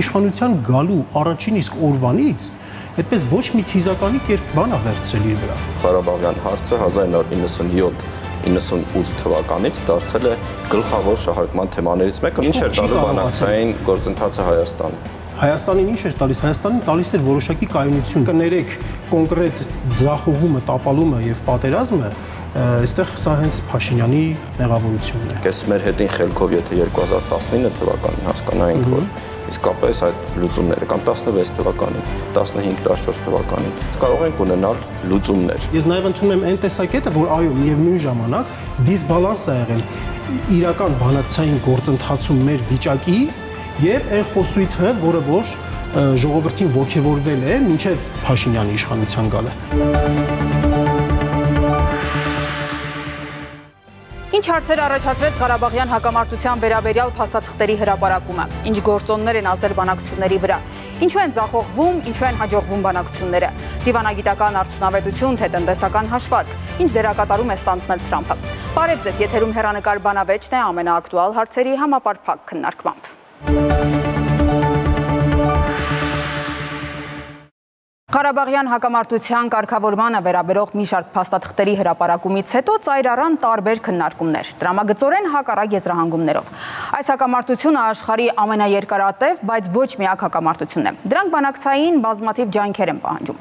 իշխանության գալու առաջին իսկ օրվանից այդպես ոչ մի թիզականի կերպ բան է վերցրել իր վրա։ Ղարաբաղյան հարցը 1997-98 թվականից դարձել է գլխավոր շահարկման թեմաներից մեկը, ինչ էր տալու բանակցային գործընթացը Հայաստանին ինչ էր տալիս։ Հայաստանին տալիս էր որոշակի կայունություն։ Կներեք կոնկրետ ձախողումը, տապալումը եւ պատերազմը այստեղ սա հենց Փաշինյանի մեղավորությունն է։ Կես մեր հետին խելքով, եթե 2019 թվականին հասկանայինք, որ իսկապես այդ լուծումները կամ 16 թվականին, 15-14 թվականին կարող ենք ունենալ լուծումներ։ Ես նաև ընդունում եմ այն տեսակետը, որ այո, միևնույն ժամանակ դիսբալանս է եղել իրական բանակցային գործընթացում մեր վիճակի եւ այն խոսույթը, որը որ ժողովրդին ողջևորվել է մինչեւ Փաշինյանի իշխանության գալը։ Ինչ հարցեր առաջացրեց Ղարաբաղյան հակամարտության վերաբերյալ փաստաթղթերի հրապարակումը, ինչ գործոններ են ազդել բանակցությունների վրա, ինչու են ձախողվում, ինչու են հաջողվում բանակցությունները, դիվանագիտական արդյունավետություն, թե տնտեսական հաշվարկ, ինչ դերակատարում է ստանձնել Թրամփը։ Բարև ձեզ, եթերում հեռանկար բանավեճն է ամենաակտուալ հարցերի համապարփակ քննարկմամբ։ Ղարաբաղյան հակամարտության կարգավորմանը վերաբերող մի շարք փաստաթղթերի հրապարակումից հետո ծայր առան տարբեր քննարկումներ, տրամագծորեն հակառակ եզրահանգումներով։ Այս հակամարտությունը աշխարհի ամենաերկարատև, բայց ոչ միակ հակամարտությունն է։ Դրանք բանակցային բազմաթիվ ջանքեր են պահանջում։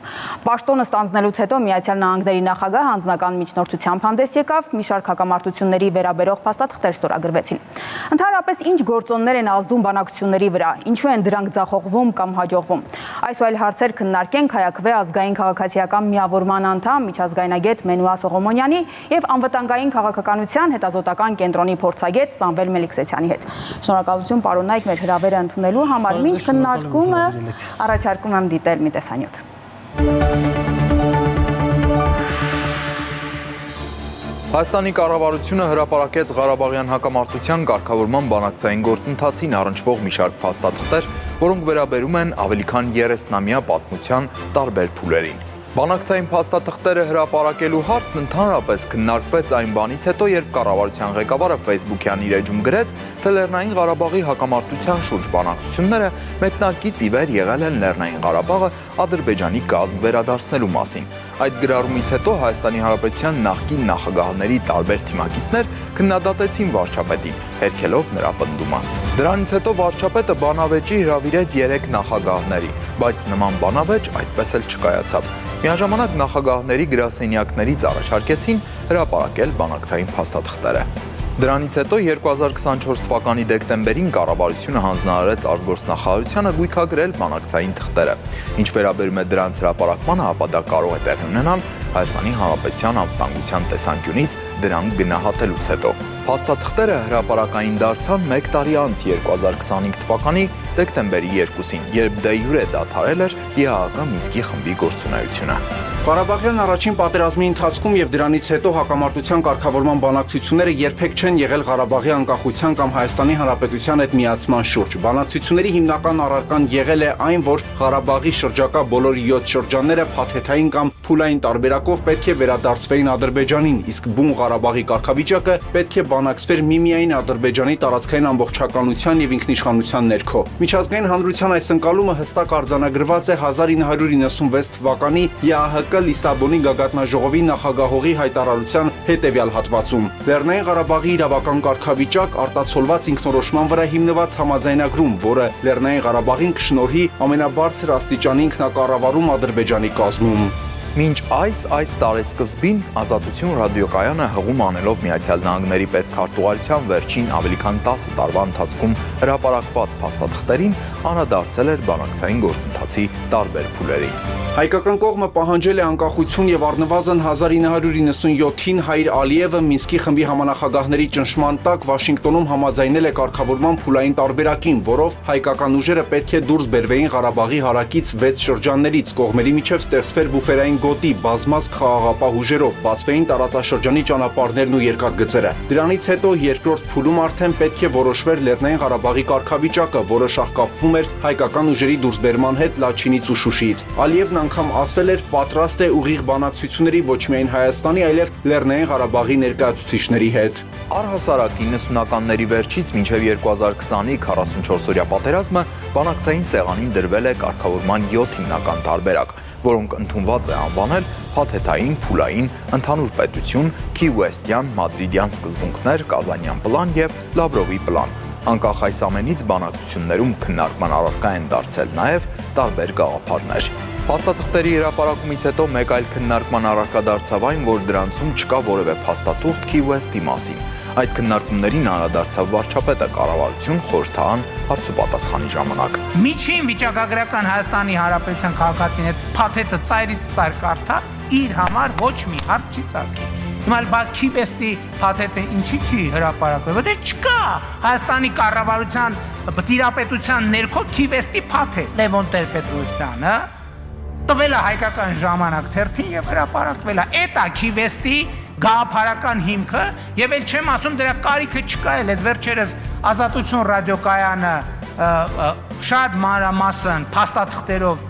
Պաշտոնը ստանձնելուց հետո Միացյալ Նահանգների նախագահ անձնական միջնորդությամբ հանդես եկավ, մի շարք հակամարտությունների վերաբերող փաստաթղթեր ստորագրվեցին։ Ընդհանրապես ինչ գործոններ են ազդում բանակցությունների վրա, ինչու են դրանք ձախողվում կամ հաջողվում։ Այս ու այլ հարցեր քննարկենք Հայաքվե ազգային քաղաքացիական միավորման անդամ միջազգայնագետ Մենուա Սողոմոնյանի եւ անվտանգային քաղաքականության հետազոտական կենտրոնի փորձագետ Սամվել Մելիքսեթյանի հետ։ Շնորհակալություն պարոնայք մեր հրավերը ընդունելու համար։ Մինչ քննարկումը առաջարկում եմ դիտել մի տեսանյութ։ Հայաստանի կառավարությունը հրապարակեց Ղարաբաղյան հակամարտության կարգավորման բանակցային գործընթացին առնչվող մի շարք փաստաթղթեր, որոնք վերաբերում են ավելի քան 30-ամյա պատմության տարբեր փուլերին։ Բանակցային փաստաթղթերը հրապարակելու հարցն ընդհանրապես քննարկվեց այն բանից հետո, երբ կառավարության ղեկավարը Facebook-յան իր էջում գրեց, թե Լեռնային Ղարաբաղի հակամարտության շուրջ բանակցությունները մեկնարկից ի վեր եղել են Լեռնային Ղարաբաղը Ադրբեջանի կազմ վերադարձնելու մասին։ Այդ գրառումից հետո Հայաստանի Հանրապետության նախկին նախագահների տարբեր թիմակիցներ քննադատեցին վարչապետին, հերքելով նրա պնդումը։ Դրանից հետո վարչապետը բանավեճի հրավիրեց 3 նախագահների, բայց նման բանավեճ այդպես էլ չկայացավ։ Միաժամանակ նախագահների գրասենյակներից առաջարկեցին հրապարակել բանակցային փաստաթղթերը։ Դրանից հետո 2024 թվականի դեկտեմբերին կառավարությունը հանձնարարեց արտգործնախարարությանը գույքագրել բանակցային թղթերը։ Ինչ վերաբերում է դրանց հրապարակմանը, ապա դա կարող է տեղի ունենալ Հայաստանի Հանրապետության անվտանգության տեսանկյունից դրանք գնահատելուց հետո։ Փաստաթղթերը հրապարակային դարձան 1 տարի անց 2025 թվականի դեկտեմբերի 2-ին, երբ դե յուրե դադարել էր ԵԱՀԿ Մինսկի խմբի գործունեությունը։ Ղարաբաղյան առաջին պատերազմի ընթացքում եւ դրանից հետո հակամարտության կարգավորման բանակցությունները երբեք չեն եղել Ղարաբաղի անկախության կամ Հայաստանի Հանրապետության հետ միացման շուրջ։ Բանակցությունների հիմնական առարկան եղել է այն, որ Ղարաբաղի շրջակա բոլոր 7 շրջանները փաթեթային կամ փուլային տարբերակով պետք է վերադարձվեին Ադրբեջանին, իսկ բուն Ղարաբաղի կարգավիճակը պետք է բանակցվեր միմիայն Ադրբեջանի տարածքային ամբողջականության եւ ինքնիշխանության ներքո։ Միջազգային հանրության այս ընկալումը հստակ արձանագրված է 1996 թվականի ԵԱՀԿ Լիսաբոնի գագաթնաժողովի նախագահողի հայտարարության հետևյալ հատվածում։ Լեռնային Ղարաբաղի իրավական կարգավիճակ արտացոլված ինքնորոշման վրա հիմնված համաձայնագրում, որը Լեռնային Ղարաբաղին կշնորհի ամենաբարձր աստիճանի ինքնակառավարում Ադրբեջանի կազմում։ Մինչ այս տարեսկզբին Ազատություն ռադիոկայանը հղում անելով Միացյալ Նահանգների պետքարտուղարության վերջին ավելի քան 10 տարվա ընթացքում հրապարակված փաստաթղթերին անդրադարձել էր բանակցային գործընթացի տարբեր փուլերին։ Հայկական կողմը պահանջել է անկախություն եւ առնվազն 1997-ին Հայր Ալիևը Մինսկի խմբի համանախագահների ճնշման տակ Վաշինգտոնում համաձայնել է կարգավորման փուլային տարբերակին, որով հայկական ուժերը պետք է դուրս բերվեին Ղարաբաղի հարակից 6 շրջաններից, կողմերի միջև ստեղծվեր բուֆերային գոտի, բազմազգ խաղաղապահ ուժերով, բացվեին տարածաշրջանի ճանապարհներն ու երկաթգծերը։ Դրանից հետո երկրորդ փուլում արդեն պետք է որոշվեր Լեռնային Ղարաբաղի կարգավիճակը, որը շահկապվում էր հայկական ուժերի դուրսբերման հետ Լաչինից ու Շուշիից։ Ալիևն անգամ ասել էր պատրաստ է ուղիղ բանակցությունների ոչ միայն Հայաստանի, այլև Լեռնային Ղարաբաղի ներկայացուցիչների հետ։ Առհասարակ 90-ականների վերջից մինչև 2020-ի 44-օրյա պատերազմը բանակցային սեղանին դրվել է կարգավորման 7 հիմնական տարբերակ, որոնք ընդունված է անվանել փաթեթային, փուլային, ընդհանուր պետություն, Քի-Ուեստյան, Մադրիդյան սկզբունքներ, Կազանյան պլան եւ Լավրովի պլան։ Անկախ այս ամենից բանակցություններում քննարկման առարկա են դարձել նաև տարբեր գաղափարներ։ Փաստաթղթերի հրապարակումից հետո մեկ այլ քննարկման առարկա դարձավ այն, որ դրանցում չկա որևէ փաստաթուղթ Քի-Ուեստի մասին։ Այդ քննարկումներին անդրադարձավ վարչապետը կառավարություն խորհրդարան հարցուպատասխանի ժամանակ։ Միջին վիճակագրական Հայաստանի Հանրապետության քաղաքացին այդ փաթեթը ծայրից ծայր կարդա, իր համար ոչ մի հարց չի ծագի։ Հիմա Քի-Ուեստի փաթեթը ինչի չի հրապարակվել, որտեղ չկա Հայաստանի կառավարության տիրապետության ներքո Քի-Ուեստի փաթեթ։ Լևոն Տեր-Պետրոսյանը տվել է հայկական ժամանակ թերթին եւ հրապարակվել է։ Էտա Քի-Ուեստի գաղափարական հիմքը եւ էլ չեմ ասում դրա կարիքը չկա էլ այս վերջերս Ազատություն ռադիոկայանը շատ մանրամասն փաստաթղթերով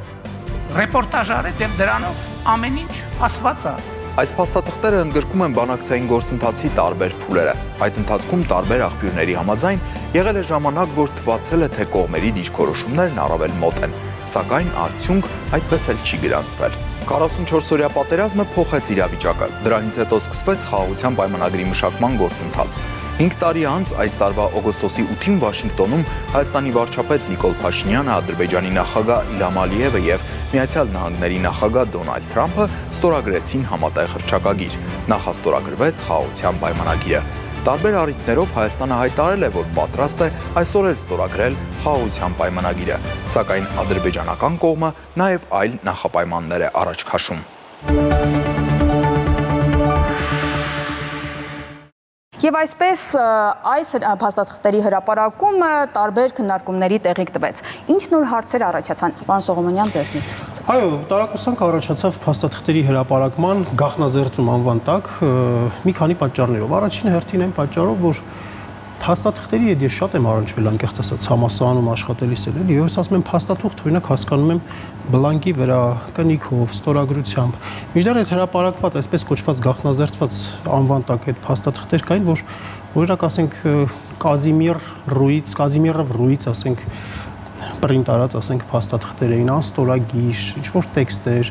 ռեպորտաժ արեց եւ դրանով ամեն ինչ ասված է։ Այս փաստաթղթերը ընդգրկում են բանակցային գործընթացի տարբեր փուլերը։ Այդ ընթացքում տարբեր աղբյուրների համաձայն եղել է ժամանակ, որ թվացել է, թե կողմերի դիրքորոշումներն առավել մոտ են, սակայն արդյունք այդպես էլ չի գրանցվել։ 44-օրյա պատերազմը փոխեց իրավիճակը։ Դրանից հետո սկսվեց խաղաղության պայմանագրի մշակման գործընթաց։ 5 տարի անց այս տարվա օգոստոսի 8-ին Վաշինգտոնում Հայաստանի վարչապետ Նիկոլ Փաշինյանը, Ադրբեջանի նախագահ Իլհամ Ալիևը եւ Միացյալ Նահանգների նախագահ Դոնալդ Թրամփը ստորագրեցին համատեղ հռչակագիր։ Նախաստորագրվեց խաղաղության պայմանագիրը։ Տարբեր առիթներով Հայաստանը հայտարարել է, որ պատրաստ է այսօր էլ ստորագրել խաղաղության պայմանագիրը, սակայն ադրբեջանական կողմը նաև այլ նախապայմաններ է առաջ քաշում։ Եվ այսպես այս փաստաթղթերի հրապարակումը տարբեր քննարկումների տեղիք տվեց։ Ինչ նոր հարցեր առաջացան, պարոն Սողոմոնյան, ձեզնից։ Այո, տարակուսանք առաջացավ փաստաթղթերի հրապարակման գաղտնազերծում անվան տակ մի քանի պատճառներով։ Առաջին հերթին այն պատճառով, որ փաստաթղթերի հետ ես շատ եմ առնչվել, անկեղծ ասած, համալսարանում աշխատելիս էլ, էլի, ես ասում եմ փաստաթուղթ, օրինակ հասկանում եմ բլանկի վրա, կնիքով, ստորագրությամբ։ Մինչդեռ այդ հրապարակված, այսպես կոչված գաղտնազերծված անվան տակ այդ փաստաթղթեր կային, որ օրինակ ասենք Կազիմիրով Ռուից, ասենք պրինտ արած, ասենք փաստաթղթեր էին, անստորագիր, ինչ-որ տեքստեր,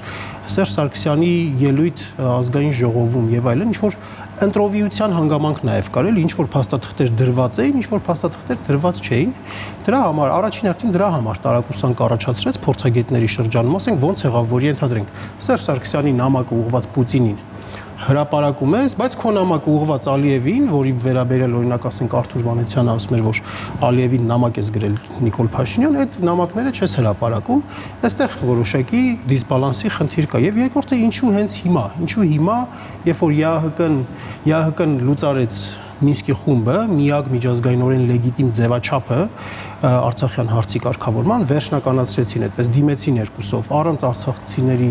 Սերժ Սարգսյանի ելույթ ազգային ժողովում եւ այլն, ինչ-որ ընտրովիության հանգամանք նաև կար, էլի ինչ-որ փաստաթղթեր դրված էին, ինչ-որ փաստաթղթեր դրված չէին։ Դրա համար առաջին հերթին դրա համար տարակուսանք առաջացրեց փորձագետների շրջանում, ասենք ոնց եղավ, որ ենթադրենք Սերժ Սարգսյանի նամակը ուղղված Պուտինին հրապարակում ես, բայց քո նամակը ուղղված Ալիևին, որի վերաբերյալ օրինակ ասենք Արթուր Վանեցյանը ասում էր, որ Ալիևին նամակ ես գրել Նիկոլ Փաշինյան, այդ նամակները չես հրապարակում, այստեղ որոշակի դիսբալանսի խնդիր կա։ Եվ երկրորդը ինչու հենց հիմա, երբ որ ՀՀԿ-ն լուծարեց Մինսկի խումբը, միակ միջազգայինորեն լեգիտիմ ձևաչափը Արցախյան հարցի կարգավորման վերջնականացրեցին, այդպես դիմեցին երկուսով, առանց արցախցիների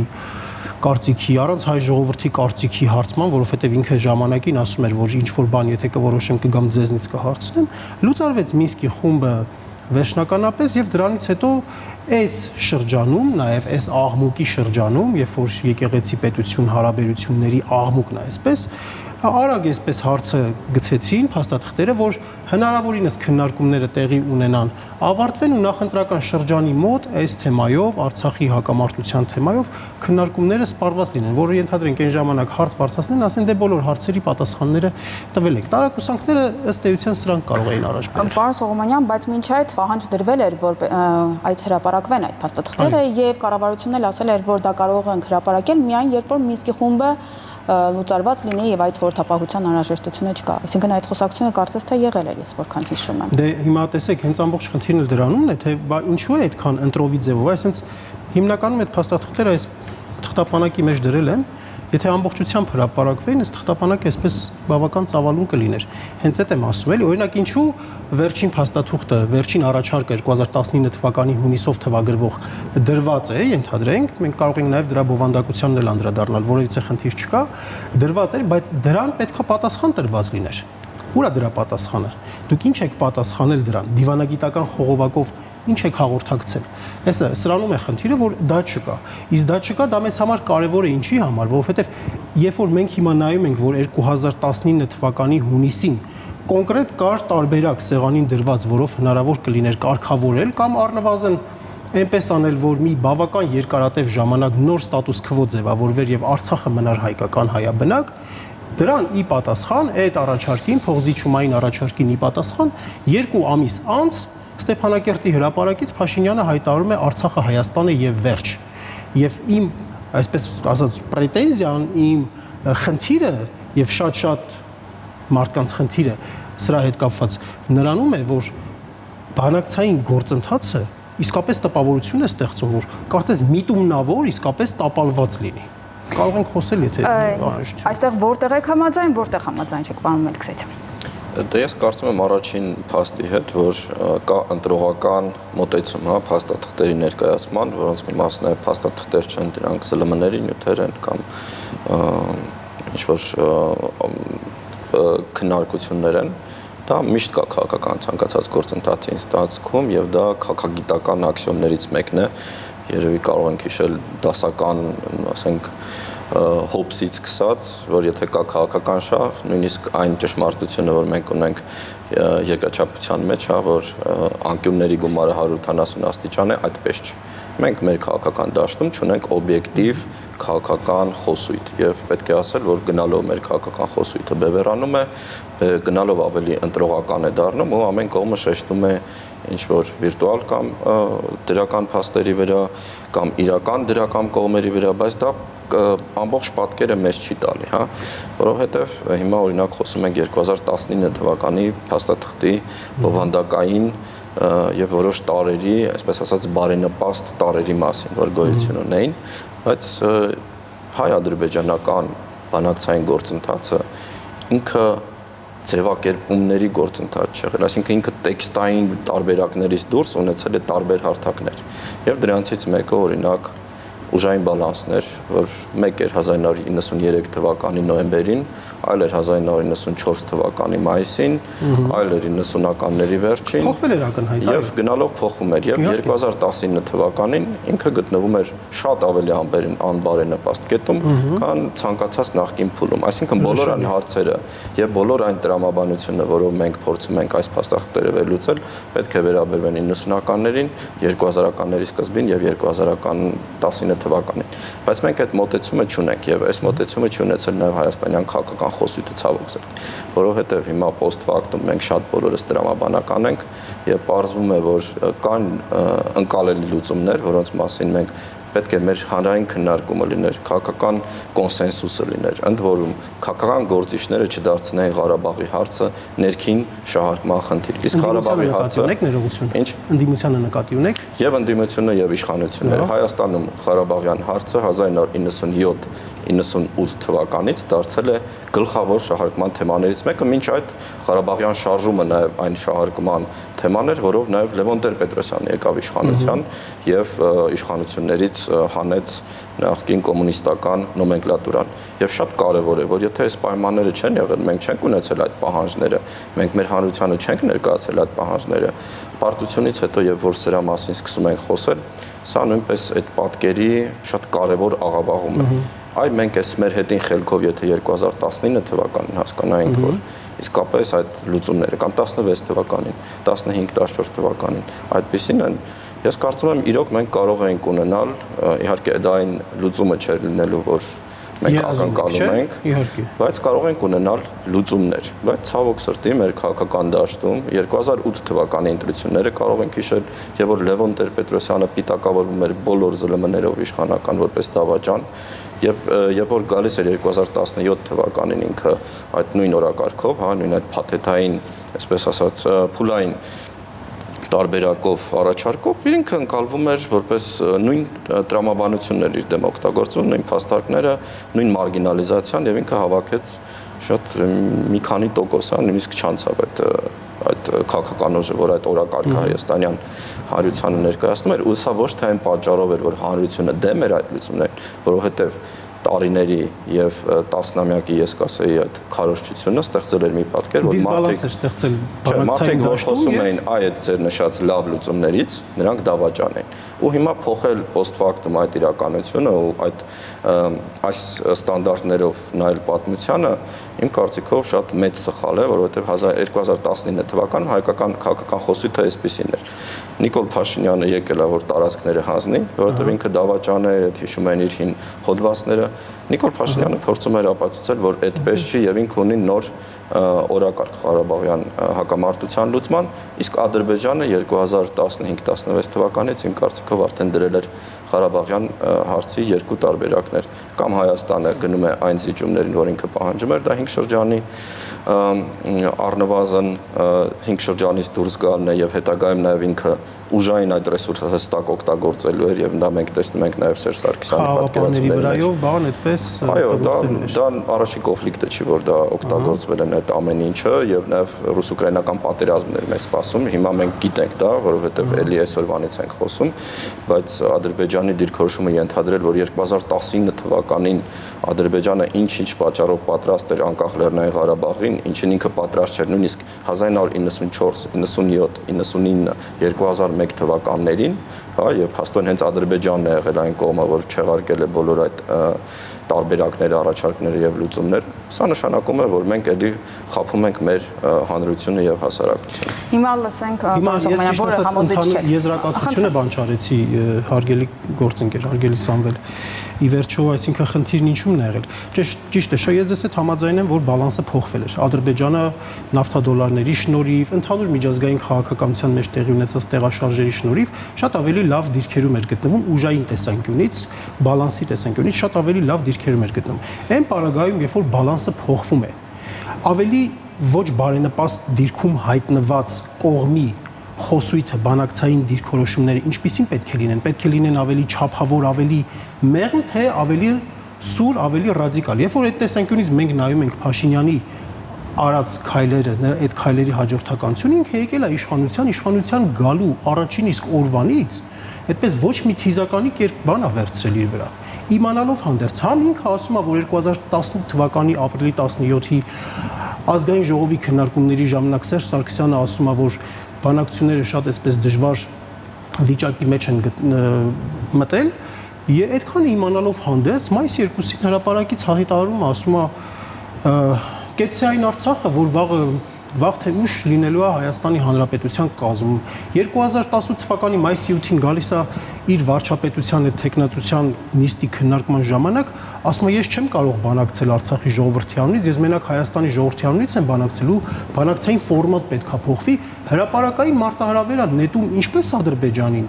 կարծիքի, առանց հայ ժողովրդի կարծիքի հարցման, որովհետև ինքը ժամանակին ասում էր, որ ինչ որ բան եթե կորոշեմ կգամ ձեզնից կհարցնեմ, լուծարվեց Մինսկի խումբը վերջնականապես եւ դրանից հետո այս շրջանում, նաեւ այս աղմուկի շրջանում, երբ որ եկեղեցի պետություն հարաբերությունների աղմուկն է այսպես, արագ այսպես հարցը գցեցին փաստաթղթերը, որ հնարավորինս քննարկումները տեղի ունենան, ավարտվեն ու նախընտրական շրջանի մոտ այս թեմայով, Արցախի հակամարտության թեմայով քննարկումները սպառված լինեն, որը ենթադրենք այն ժամանակ հարց բարձրացնեն, ասեն դե բոլոր հարցերի պատասխանները տվել եք։ Տարակուսանքները ըստ էության սրանք կարող էին առաջ բերել։ Պարոն Սողոմոնյան, բայց մինչ այդ պահանջ դրվել էր, որ այդ հրապարակվեն այդ փաստաթղթերը եւ կառավարությունն էլ ասել էր, որ դա կարող են հրապարակել միայն երբ որ Մինսկի խումբը լուծարված լինի եւ այդ խորհրդապահության անհրաժեշտությունը չկա։ Այսինքն այդ խոսակցությունը կարծես թե եղել էր, ես որքան հիշում եմ։ Դե հիմա տեսեք, հենց ամբողջ խնդիրն էլ դրանումն է, թե ինչու է այդքան ընտրովի ձևով, այսինքն հիմնականում այդ փաստաթղթերը այս թղթապանակի մեջ դրել եմ եթե ամբողջությամբ հրապարակվեին, ըստ թղթապանակը այսպես բավական ծավալուն կլիներ։ Հենց այդ եմ ասում, էլի, օրինակ ինչու վերջին փաստաթուղթը, վերջին առաջարկը 2019 թվականի հունիսով թվագրվող դրված է, ենթադրենք, մենք կարող ենք նաև դրա բովանդակությանն էլ անդրադառնալ, որևիցե խնդիր չկա, դրված էր, բայց դրան պետքա պատասխան տրված լիներ։ Ուր է դրա պատասխանը։ Դուք ինչ եք պատասխանել դրան։ Դիվանագիտական խողովակով ինչ եք հաղորդակցել։ Այսը սրանում է խնդիրը, որ դա չկա։ Իսկ դա չկա, դա մեզ համար կարևոր է ինչի համար, որովհետև երբ որ մենք հիմա նայում ենք, որ 2019 թվականի հունիսին կոնկրետ կար տարբերակ սեղանին դրված, որով հնարավոր կլիներ կարգավորել կամ առնվազն այնպես անել, որ մի բավական երկարատև ժամանակ նոր ստատուս քվո ձևավորվեր եւ Արցախը մնար հայկական հայաբնակ, դրան ի պատասխան այդ առաջարկին, փողզիչումային առաջարկին ի պատասխան 2 ամիս անց Ստեփանակերտի հրապարակից Փաշինյանը հայտարարում է Արցախը Հայաստանը եւ վերջ։ Եվ իմ, այսպես ասած, պրետենզիան, իմ խնդիրը եւ շատ մարդկանց խնդիրը սրա հետ կապված նրանում է, որ բանակցային գործընթացը իսկապես տպավորություն է ստեղծում, որ կարծես միտումնավոր իսկապես տապալված լինի։ Կարող ենք խոսել, եթե այստեղ որտեղ եք համաձայն, որտեղ համաձայն չեք, պարոն Մելքսեցյան։ Դե ես կարծում եմ առաջին փաստի հետ, որ կա ընտրողական մոտեցում, հա, փաստաթղթերի ներկայացման, որոնց մի մասն է փաստաթղթեր չեն, դրանք ԶԼՄ-ների նյութեր են կամ ինչ-որ քննարկություններ են, դա միշտ կա քաղաքական ցանկացած գործընթացի ընթացքում եւ դա քաղաքագիտական ակսիոմներից մեկն է, երևի կարող ենք հիշել դասական, ասենք հոբսից սկսած, որ եթե կա քաղաքական շահ, նույնիսկ այն ճշմարտությունը, որ մենք ունենք երկրաչափության մեջ, հա, որ անկյունների գումարը 180 աստիճան է, այդպես չէ։ Մենք մեր քաղաքական դաշտում ունենք օբյեկտիվ քաղաքական խոսույթ եւ պետք է ասել, որ գնալով մեր քաղաքական խոսույթը բևեռանում է, գնալով ավելի ընտրողական է դառնում ու ամեն կողմը շեշտում է ինչ որ վիրտուալ կամ դրական փաստերի վրա կամ իրական դրական կողմերի վրա, բայց դա ամբողջ պատկերը մեզ չի տալի, հա, որովհետև հիմա օրինակ խոսում ենք 2019 թվականի փաստաթղթի բովանդակային եւ որոշ տարերի, այսպես ասած, բարենպաստ տարերի մասին, որ գոյություն ունեին, բայց հայ-ադրբեջանական բանակցային գործընթացը ինքը ձևակերպումների գործընթաց եղել, այսինքն ինքը տեքստային տարբերակներից դուրս ունեցել է տարբեր հարթակներ եւ դրանցից մեկը օրինակ ուժային բալանսներ, որ մեկ էր 1993 թվականի նոյեմբերին, այլ էր 1994 թվականի մայիսին, այլ էր 90-ականների վերջին։ Փոխվել էր ակնհայտ։ Եվ գնալով փոխվում էր, եւ 2019 թվականին ինքը գտնվում էր շատ ավելի անբարենպաստ կետում, քան ցանկացած նախկին փուլում։ Այսինքն բոլոր այն հարցերը եւ բոլոր այն տրամաբանությունը, որով մենք փորձում ենք այս փաստաթղթերը վերլուծել, պետք է վերաբերվեն 90-ականներին, 2000-ականների սկզբին եւ 2019 թվականին, բայց մենք այդ մոտեցումը չունենք եւ այս մոտեցումը չունեցել նաեւ հայաստանյան քաղաքական խոսույթը ցավոք սրտի, որովհետեւ հիմա post factum մենք շատ բոլորս դրամաբանական ենք եւ պարզվում է, որ կան ընկալելի լուծումներ, որոնց մասին մենք պետք է մեր հանրային քննարկումը լիներ, քաղաքական կոնսենսուսը լիներ, ընդ որում քաղաքական գործիչները չդարձնեն Ղարաբաղի հարցը ներքին շահարկման խնդիր։ Իսկ Ղարաբաղի հարցը ինչ ընդդիմությանը նկատի ունեք։ Եվ ընդդիմությունը եւ իշխանությունները Հայաստանում Ղարաբաղյան հարցը 1997-98 թվականից դարձել է գլխավոր շահարկման թեմաներից մեկը, մինչ այդ Ղարաբաղյան շարժումը նաեւ այն շահարկման թեման էր, որով նաեւ Լևոն Տեր-Պետրոսյանը եկավ իշխանության եւ իշխանություններից հանեց նախկին կոմունիստական նոմենկլատուրան եւ շատ կարեւոր է, որ եթե այս պայմանները չեն եղել, մենք չենք ունեցել այդ պահանջները, մենք մեր հանրությանը չենք ներկայացել այդ պահանջները, պարտությունից հետո եւ որ սրա մասին սկսում ենք խոսել, սա նույնպես այդ պատկերի շատ կարեւոր աղավաղում է։ Այ մենք էս մեր հետին խելքով եթե 2019 թվականին հասկանայինք, որ իսկապես այդ լուծումները կամ 16 թվականին, 15-14 թվականին այդպեսին են, ես կարծում եմ իրոք մենք կարող ենք ունենալ, իհարկե դա այն լուծումը չէր լինելու, որ մենք ակնկալում ենք, բայց կարող ենք ունենալ լուծումներ, բայց ցավոք սրտի մեր քաղաքական դաշտում 2008 թվականի ընտրությունները կարող ենք հիշել, եւ որ Լևոն Տեր-Պետրոսյանը պիտակավորվում էր բոլոր ԶԼՄ-ներով իշխանական որպես դավաճան, եւ երբ որ գալիս էր 2017 թվականին ինքը այդ նույն օրակարգով, հա, նույն այդ փաթեթային, այսպես ասած, փուլային տարբերակով առաջարկով ինքը ընկալվում էր որպես նույն տրամաբանություններ իր դեմ օգտագործում, նույն փաստարկները, նույն մարգինալիզացիան եւ ինքը հավաքեց շատ մի քանի տոկոս, նույնիսկ չանցավ այդ քաղաքական ուժը, որ այդ օրակարգը հայաստանյան հանրությանը ներկայացնում էր, ու սա ոչ թե այն պատճառով էր, որ հանրությունը դեմ էր այդ լուծումներին, որովհետեւ տարիների եւ տասնամյակի ես կասեի այդ քարոզչությունը ստեղծել էր մի պատկեր, որ մարդիկ որ խոսում էին այդ ձեր նշած լավ լուծումներից, նրանք դավաճան են։ Ու հիմա փոխել post factum այդ իրականությունը ու այս ստանդարտներով նայել պատմությանը իմ կարծիքով շատ մեծ սխալ է, որովհետեւ 2019 թվականին հայկական քաղաքական խոսույթը այսպեսին էր։ Նիկոլ Փաշինյանը եկել է որ տարածքները հանձնի, որովհետեւ ինքը դավաճան է, հիշում են իր հին հոդվածները։ Նիկոլ Փաշինյանը փորձում էր ապացուցել, որ այդպես չի եւ ինքը ունի նոր օրակարգ Ղարաբաղյան հակամարտության լուծման, իսկ Ադրբեջանը 2015-16 թվականից իմ կարծիքով արդեն դրել էր Ղարաբաղյան հարցի երկու տարբերակներ, կամ Հայաստանը գնում է այն զիջումներին, որ ինքը պահանջում էր, դա 5 շրջանի առնվազն 5 շրջանից դուրս գալն է եւ հետագայում նաեւ ինքը ուժային այդ ռեսուրսը հստակ օգտագործելու էր եւ դա մենք տեսնում ենք նաեւ Սերժ Սարգսյանի պատկերացումների մեջ։ Բան այդպես այո, դա առաջի կոնֆլիկտը չի, որ դա օգտագործվել են այդ ամեն ինչը եւ նաեւ ռուս-ուկրաինական պատերազմներ մեզ սպասում։ Հիմա մենք գիտենք դա, որովհետեւ էլի այսօրվանից ենք խոսում, բայց Ադրբեջանի դիրքորոշումը ենթադրել, որ 2019 թվականին Ադրբեջանը ինչ-ինչ պատճառով պատրաստ էր անկախ Լեռնային Ղարաբաղին, ինչին ինքը պատրաստ չէր, նույնիսկ 1994, 97, 99, 2001 թվականներին, եւ փաստորեն հենց Ադրբեջանն է եղել այն կողմը, որ չեղարկել է բոլոր այդ տարբերակները, առաջարկները եւ լուծումները, սա նշանակում է, որ մենք էլի խափում ենք մեր հանրությունը եւ հասարակությունը։ Հիմա լսենք պարոն որը համոզիչ չէ։ Եզրակացությունը բան չարեցի, հարգելի գործընկեր, հարգելի Սամվել։ Ի վերջո, այսինքն խնդիրն ինչու՞մն է եղել։ Ճիշտ է, ես դες հետ համաձայն եմ, որ բալանսը փոխվել էր։ Ադրբեջանը նավթադոլարների շնորհիվ, ընդհանուր միջազգային քաղաքականության մեջ տեղի ունեցած տեղաշարժերի շնորհիվ շատ ավելի լավ դիրքերում էր գտնվում ուժային տեսանկյունից, բալանսի տեսանկյունից շատ ավելի լավ դիրքերում էր գտնվում։ Այն պարագայում, երբ որ բալանսը փոխվում է, ավելի ոչ բարենպաստ դիրքում հայտնված կողմի խոսույթը, բանակցային դիրքորոշումները ինչպիսին պետք է լինեն, պետք է լինեն ավելի չափավոր, ավելի մեղմ, թե ավելի սուր, ավելի ռադիկալ։ Երբ որ այդ տեսանկյունից մենք նայում ենք Փաշինյանի արած քայլերը, այդ քայլերի հաջորդականությունը, ինքը եկել է իշխանության գալու առաջին իսկ օրվանից, այդպես ոչ մի թիզականի կերպ բան է վերցրել իր վրա։ Իմանալով հանդերձ, համ ինքը ասում է, որ 2018 թվականի ապրիլի 17-ի ազգային ժողովի քննարկումների ժամանակ Սերժ Սարգսյանը ասում է, որ բանակցությունները շատ այսպես դժվար վիճակի մեջ են մտել, եւ այդքանը իմանալով հանդերձ մայիսի 2-ին հրապարակից հայտարարում ասում է կեցցե այն Արցախը, որ վաղ թե ուշ լինելու է Հայաստանի Հանրապետության կազմում։ 2018 թվականի մայիսի 8-ին գալիս է իր վարչապետության այդ տեխնացության նիստի քննարկման ժամանակ, ասում է ես չեմ կարող բանակցել Արցախի ժողովրդի անունից, ես մենակ Հայաստանի ժողովրդի անունից եմ բանակցելու, բանակցային ֆորմատ պետք է փոխվի, հրապարակային մարտահրավեր է նետում ինչպես Ադրբեջանին,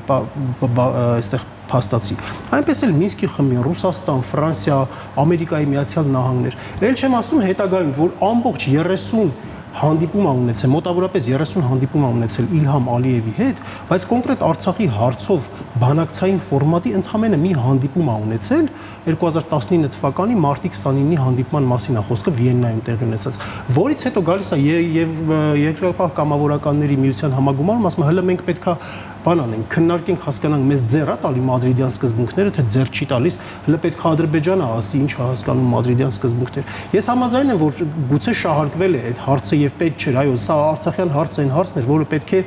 այստեղ փաստացի, այնպես էլ Մինսկի խմբին, Ռուսաստան, Ֆրանսիա, Ամերիկայի Միացյալ Նահանգներ։ Էլ չեմ ասում հետագայում, որ ամբողջ 30 հանդիպում ա ունեցել, մոտավորապես 30 հանդիպում ա ունեցել Իլհամ Ալիևի հետ, բայց կոնկրետ Արցախի հարցով բանակցային ֆորմատի ընդամենը մի հանդիպում ա ունեցել 2019 թվականի մարտի 29-ի հանդիպման մասին է խոսքը Վիեննայում տեղի ունեցած, որից հետո գալիս է եւ երկրապահ կամավորականների միության համագումարում ասում հələ մենք պետքա բան անենք, քննարկենք, հասկանանք մեզ ձեռ է տալի մադրիդյան սկզբունքները, թե ձեռ չի տալիս, հələ պետք է Ադրբեջանը ասի ինչ է հասկանում մադրիդյան սկզբունքներ։ Ես համաձայն եմ, որ գուցե շահարկվել է այդ հարցը եւ պետք չէր, այո, սա արցախյան հարցը այն հարցն էր, որը պետք է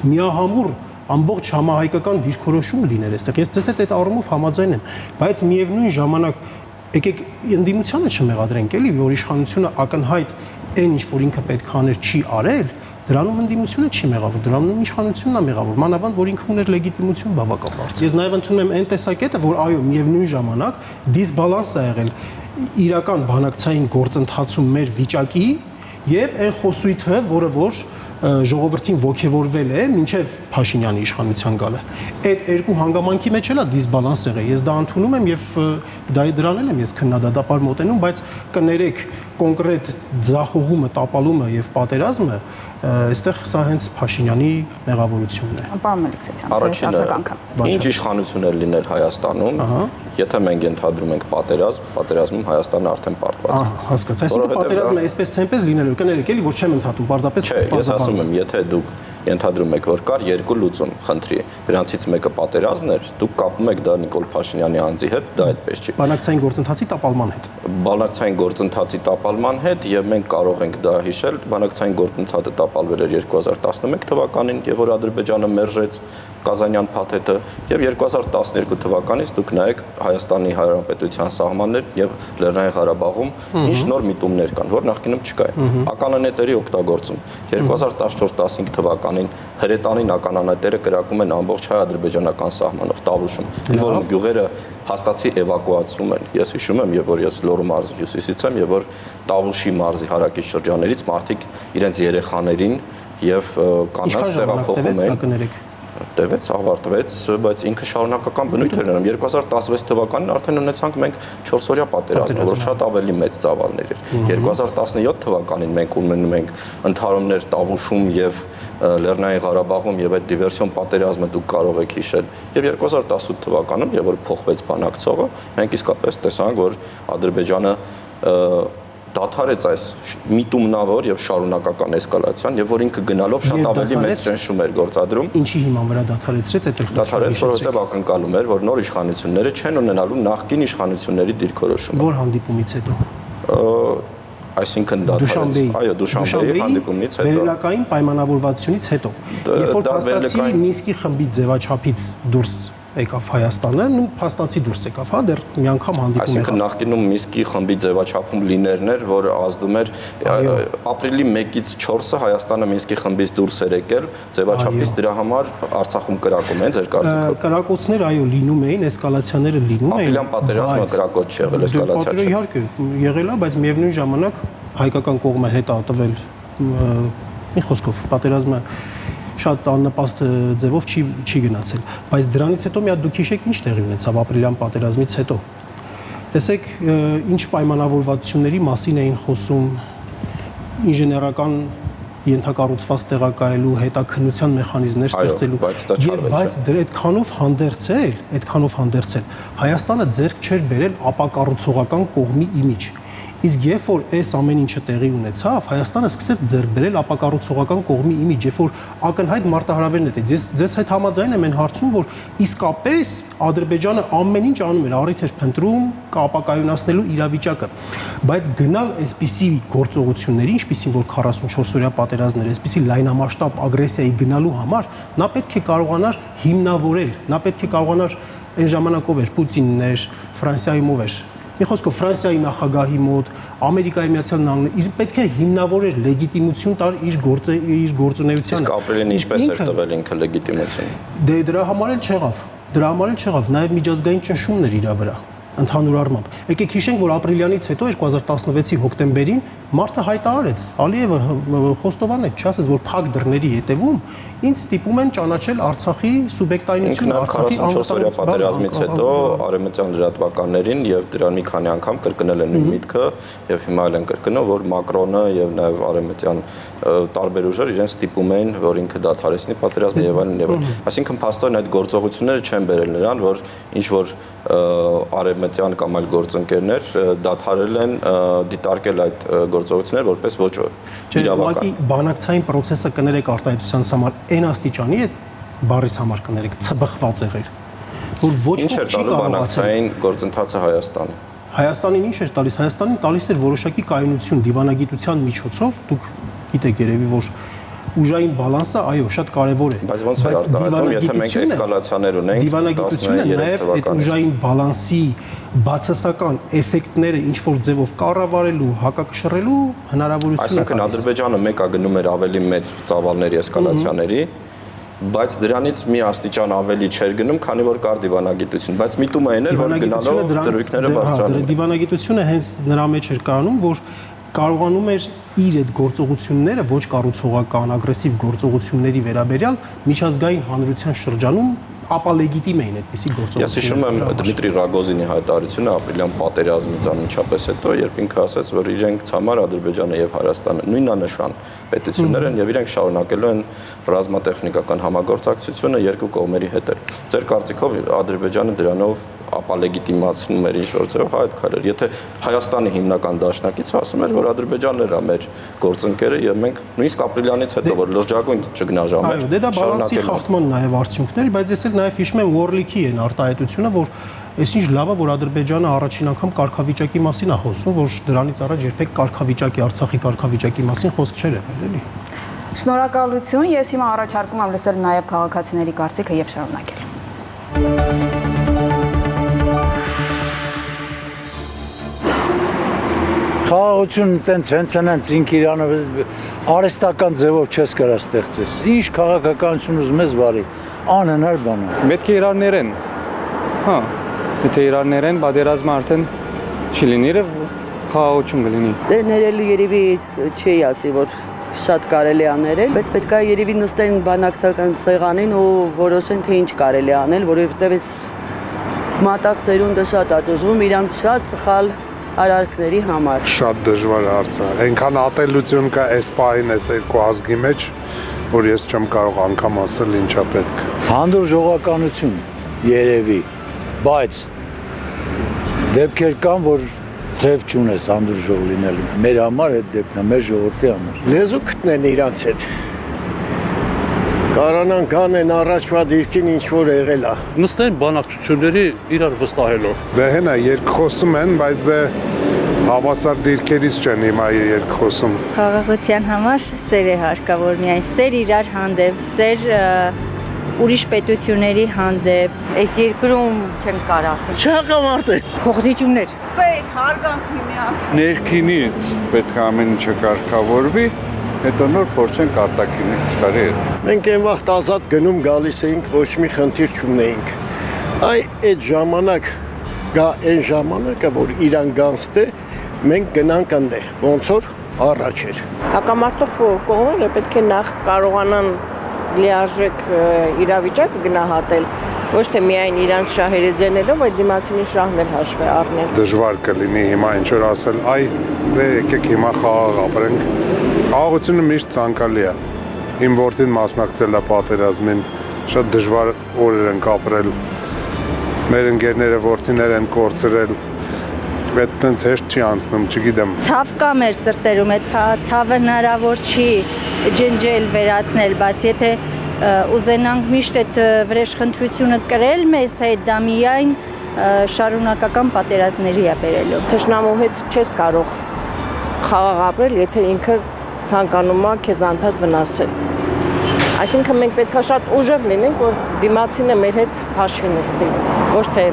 միահամուռ ամբողջ համահայկական դիրքորոշում լիներ այստեղ։ Ես ձեզ հետ այդ առումով համաձայն եմ, բայց միևնույն ժամանակ եկեք ընդդիմությանը չմեղադրենք, էլի, որ իշխանությունը ակնհայտ այն ինչ որ ինքը պետք է աներ չի արել, դրանում ընդդիմությունը չի մեղավոր, դրանում իշխանությունն է մեղավոր, մանավանդ որ ինքը ուներ լեգիտիմություն բավական բարձր։ Ես նաև ընդունում եմ այն տեսակետը, որ այո, միևնույն ժամանակ դիսբալանս է եղել իրական բանակցային գործընթացում մեր վիճակի եւ այն խոսույթը, որը որ ժողովրդին ողջևորվել է մինչև Փաշինյանի իշխանության գալը։ Այդ երկու հանգամանքի մեջ էլ է դիսբալանս եղել։ Ես դա ընդունում եմ եւ դրան եմ ես քննադատապար մոտենում, բայց կներեք կոնկրետ ձախողումը, տապալումը եւ պատերազմը այստեղ սա հենց Փաշինյանի մեղավորությունն է։ Պարոն Մելիքսեթյան, Առաջինը, ինչ իշխանություններ լիներ Հայաստանում, եթե մենք ենթադրում ենք պատերազմում Հայաստանը արդեն պարտված է։ Հասկաց, այսինքն պատերազմը այսպես թե այնպես լինելու կներեք էլի, որ չեմ ընդհատում, պարզապես Չէ, ես ասում եմ, եթե դուք ենթադրում եք, որ կար երկու լուծում, խնդրի, դրանցից մեկը պատերազմն էր, դուք կապում եք դա Նիկոլ Փաշինյանի անձի հետ, դա այդպես չի։ Բանակցային գործընթացի տապալման հետ։ Բանակցային գործընթացի տապալման հետ եւ մենք կարող ենք դա հիշել, բանակցային գործընթացը տապալվել էր 2011 թվականին, եւ որ Ադրբեջանը մերժեց Կազանյան փաթեթը, եւ 2012 թվականից դուք նայեք Հայաստանի Հանրապետության սահմաններ եւ Լեռնային Ղարաբաղում ինչ նոր միտումներ կան, որ նախկինում չկային։ Ականանետերի օգտագործում 2014-15 թվականին հրետանին ականանետերը կրակում են ամբողջ հայ-ադրբեջանական սահմանով Տավուշում, որոնց գյուղերը փաստացի էվակուացվում են։ Ես հիշում եմ, եւ որ ես Լոռու մարզի հյուսիսից եմ, եւ որ Տավուշի մարզի հարակից շրջաններից մարդիկ իրենց երեխաներին եւ կանանց տեղափոխում են։ Տևեց, ավարտվեց, բայց ինքը շարունակական բնույթ էր ունենում։ 2016 թվականին արդեն ունեցանք մենք 4-օրյա պատերազմ, որ շատ ավելի մեծ ծավալներ էր։ 2017 թվականին մենք ունենում ենք ընդհանրումներ Տավուշում եւ Լեռնային Ղարաբաղում եւ այդ դիվերսիոն պատերազմը դուք կարող եք հիշել։ Եվ 2018 թվականում, երբ որ փոխվեց բանակցողը, մենք իսկապես տեսանք, որ Ադրբեջանը դադարեց այս միտումնավոր եւ շարունակական էսկալացիան եւ որ ինքը գնալով շատ ավելի մեծ ճնշում էր գործադրում։ Ինչի հիման վրա դադարեցրեց այդ դադարեց, որովհետեւ ակնկալում էր, որ նոր իշխանությունները չեն ունենալու նախկին իշխանությունների դիրքորոշումը։ Որ հանդիպումից հետո։ Այսինքն դադարեց, այո, Դուշանբեի հանդիպումից հետո։ Վերելակային պայմանավորվածությունից հետո։ Երբ որ փաստացի Մինսկի խմբի ձևաչափից դուրս եկավ Հայաստանը, ու փաստացի դուրս եկավ, հա, դեռ մի անգամ հանդիպում եղավ։ Այսինքն նախկինում Մինսկի խմբի ձևաչափում լիներն էր, որ ազդում էր ապրիլի 1-ից 4-ը Հայաստանը Մինսկի խմբից դուրս էր եկել, ձևաչափից դրա համար Արցախում կրակում են ձեր կարծիքով։ Կրակոցներ այո լինում էին, էսկալացիաները լինում էին։ Ապրիլյան պատերազմը կրակոց չի եղել, էսկալացիա չէ։ Իհարկե, եղել է, բայց միևնույն ժամանակ հայկական կողմը հետ ա տվել մի խոսքով պատերազմը շատ աննպաստ ձևով չի գնացել, բայց դրանից հետո մի հատ դուք հիշեք ինչ տեղի ունեցավ ապրիլյան պատերազմից հետո։ Տեսեք, ինչ պայմանավորվածությունների մասին էին խոսում ինժեներական ենթակառուցված տեղակայելու հետաքննության մեխանիզմներ ստեղծելու, բայց դրա այդքանով հանդերձել Հայաստանը ձեռք չէր բերել ապակառուցողական կողմի իմիջ։ Իսկ երբ որ այս ամեն ինչը տեղի ունեցավ, Հայաստանը սկսեց ձեռք բերել ապակառուցողական կողմի իմիջ, երբ որ ակնհայտ մարտահրավերն է։ Ձեզ հետ համաձայն եմ այն հարցում, որ իսկապես Ադրբեջանը ամեն ինչ անում էր, առիթ էր փնտրում ապակայունացնելու իրավիճակը, բայց գնալ այսպիսի գործողությունների, ինչպիսին որ 44-օրյա պատերազմներ, այսպիսի լայնամասշտաբ ագրեսիայի գնալու համար, նա պետք է կարողանար հիմնավորել, նա պետք է կարողանար այն ժամանակով էր Պուտինն էր, Ֆրանսիայում էր Մի խոսքով Ֆրանսիայի նախագահի մոտ, Ամերիկայի Միացյալ Նահանգների իր պետք է հիմնավորեր լեգիտիմություն տար իր գործունեությանը։ Իսկ ապրիլին ինչպես էր տվել ինքը լեգիտիմություն։ Դե դրա համար էլ չեղավ, նաև միջազգային ճնշումներ իր վրա ընդհանուր առմամբ։ Եկեք հիշենք, որ ապրիլյանից հետո 2016-ի հոկտեմբերին մարդը հայտարարեց, Ալիևը խոստովանեց, չասեց, որ փակ դռների հետևում ինձ ստիպում են ճանաչել Արցախի սուբյեկտայնությունը, Արցախի 44-օրյա պատերազմից հետո արևմտյան լրատվականներին եւ դրան մի քանի անգամ կրկնել են նույն միտքը եւ հիմա էլ են կրկնում, որ Մակրոնը եւ նաեւ արևմտյան տարբեր ուժեր իրեն ստիպում են, որ ինքը դադարեցնի պատերազմը եւ այլն։ Այսինքն փաստորեն այդ գործողությունները չեն բերել նրան, որ ինչ որ արևմտյան կամ այլ գործընկերներ դադարել են դիտարկել այդ գործողությունները որպես ոչ իրավական։ Բանակցային process-ը կներեք արտահայտության համար այն աստիճանի է բառիս համար կներեք ցբխված եղել, որ ոչ ոք չի կարող բանակցային գործընթացը Հայաստանը։ Հայաստանին ինչ էր տալիս։ Հայաստանին տալիս էր որոշակի կայունություն դիվանագիտության միջոցով, դուք գիտեք երևի, որ ուժային բալանսը այո շատ կարևոր է, բայց ոնց է արտահայտվում, եթե մենք էսկալացիաներ ունենք, դիվանագիտությունը նաև այդ ուժային բալանսի բացասական էֆեկտները ինչ որ ձևով կառավարելու, հակակշռելու հնարավորություն է։ Այսինքն Ադրբեջանը մեկը գնում էր ավելի մեծ ծավալների էսկալացիաների, բայց դրանից մի աստիճան ավելի չէր գնում, քանի որ կար դիվանագիտություն, բայց միտումը այն էր, որ գնալով դրույքները բարձրանում։ Դիվանագիտությունը հենց նրա մեջ էր կանում, որ կարողանում էր իր այդ գործողությունները ոչ կառուցողական ագրեսիվ գործողությունների վերաբերյալ միջազգային հանրության շրջանում ապալեգիտիմ էին այդպիսի գործողությունները։ Ես հիշում եմ Դմիտրի Ռագոզինի հայտարարությունը ապրիլյան պատերազմից անմիջապես հետո, երբ ինքը ասաց, որ իրենք ցամար Ադրբեջանը եւ Հայաստանը նույնանշան պետություններ են եւ իրենք շարունակելու են ռազմատեխնիկական համագործակցությունը երկու կողմերի հետ։ Ձեր կարծիքով Ադրբեջանը դրանով ապալեգիտիմացնում էր ինչ-որ ձևով այդ քայլեր։ Եթե Հայաստանի հիմնական դաշնակիցը ասում էր, որ Ադրբեջանն էր մեր գործընկերը եւ մենք նույնիսկ ապրիլյանից հետո, որ լրջագույն ճգնաժամ էր, դա բալանսի խախտման նաեւ արդյունքներ, բայց ես էլ նաեւ հիշում եմ Warlick-ի այն արտահայտությունը, որ այսինչ լավ է, որ Ադրբեջանը առաջին անգամ կարգավիճակի մասին է խոսում, որ դրանից առաջ երբեք կարգավիճակի, Արցախի կարգավիճակի մասին խոսք չէր եղել, էլի։ Շնորհակալություն, ես հիմա առաջարկում եմ լսել նաեւ քաղաքացիների կարծիքը եւ շարունակել։ Խաղաղությունը տենց հենց ինք Իրանը արհեստական ձևով չես կարա ստեղծես։ Ինչ քաղաքականություն ուզում ես բարի, անհնար բան է։ Պետք է իրար ներեն։ Հա, եթե իրար ներեն, պատերազմը արդեն չի լինի, խաղաղություն կլինի։ Դե ներելու երևի չի ասի, որ շատ կարելի է անել, բայց պետք է երևի նստեն բանակցական սեղանին ու որոշեն թե ինչ կարելի է անել, որովհետև այս մատաղ սերունդը շատ է դժվում իրանց շատ սխալ արարքների համար։ Շատ դժվար հարց է։ Այնքան ատելություն կա այս պահին այս երկու ազգի մեջ, որ ես չեմ կարող անգամ ասել ինչա պետք։ Հանդուրժողականություն երևի, բայց դեպքեր կան, որ ձև չունես հանդուրժող լինելու։ Մեր համար այդ դեպքն է, մեր ժողովրդի համար։ Լեզու գտնեն իրանց հետ։ Կարանան կանեն առաջվա դիրքին ինչ որ եղել է։ Նստեն բանակցությունների իրար վստահելով։ Դե հենա երկխոսում են, բայց դե հավասար դիրքերից չեն հիմա երկխոսում։ Խաղաղության համար սեր է հարկավոր միայն, սեր իրար հանդեպ, սեր ուրիշ պետությունների հանդեպ։ Այս երկրում չեն կարա։ Չհակամարտ է։ Փոխզիջումներ։ Սեր, հարգանք միմյանց։ Ներքինից պետք է ամեն ինչը կարգավորվի, հետո նոր փորձենք արտաքինի աշխարհի հետ։ Մենք այն վաղ ազատ գնում գալիս էինք, ոչ մի խնդիր չունեինք։ Այդ ժամանակ գա այն ժամանակը, որ իրան գանցտե, մենք գնանք անդե, ոնց որ առաջ էր։ Հակամարտող կողմերը պետք է նախ կարողանան լիարժեք իրավիճակ գնահատել, ոչ թե միայն իրանց շահերը ձենելով, այդ դիմացինի շահն էլ հաշվի առնել։ Դժվար կլինի հիմա ինչ որ ասել, այ դե եկեք հիմա խաղաղ ապրենք։ Խաղաղությունը միշտ ցանկալի է։ Իմ որդին մասնակցել է պատերազմին, շատ դժվար օրեր են ապրել։ Մեր ընկերները որդիներ են կորցրել։ Այդ տենց հեշտ չի անցնում, չգիտեմ։ Ցավ կա մեր սրտերում, այդ ցավը հնարավոր չի ջնջել, վերացնել, բայց եթե ուզենանք միշտ այդ վրեժխնդրությունը կրել մեզ հետ, դա միայն շարունակական պատերազմների է բերելու։ Թշնամու հետ չես կարող խաղաղ ապրել, եթե ինքը ցանկանում է քեզ անդադ վնասել։ Այսինքն մենք պետք է շատ ուժեղ լինենք, որ դիմացինը մեր հետ հաշվի նստի, ոչ թե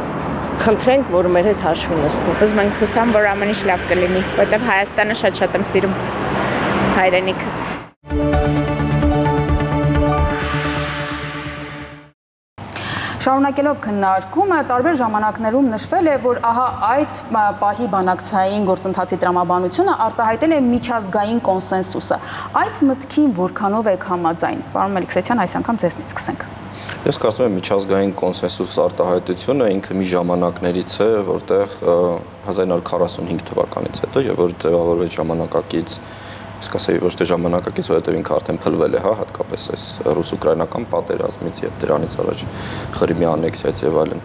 խնդրենք, որ մեր հետ հաշվի նստի։ Ուզում ենք հուսամ, որ ամեն ինչ լավ կլինի, որտեղ Հայաստանը շատ եմ սիրում հայրենիքս։ Շարունակելով քննարկումը, տարբեր ժամանակներում նշվել է, որ ահա այդ պահի բանակցային գործընթացի տրամաբանությունը արտահայտել է միջազգային կոնսենսուսը։ Այս մտքին որքանով եք համաձայն։ Պարոն Մելիքսեթյան, այս անգամ ձեզնից սկսենք։ Ես կարծում եմ միջազգային կոնսենսուս արտահայտությունը ինքը մի ժամանակներից է, որտեղ 1945 թվականից հետո եւ որ ձևավորվեց ժամանակակից, իսկ ասեի ոչ թե ժամանակակից, որովհետեւ ինքը արդեն փլվել է, հա, հատկապես այս ռուս-ուկրաինական պատերազմից եւ դրանից առաջ Ղրիմի անեքսիայից եւ այլն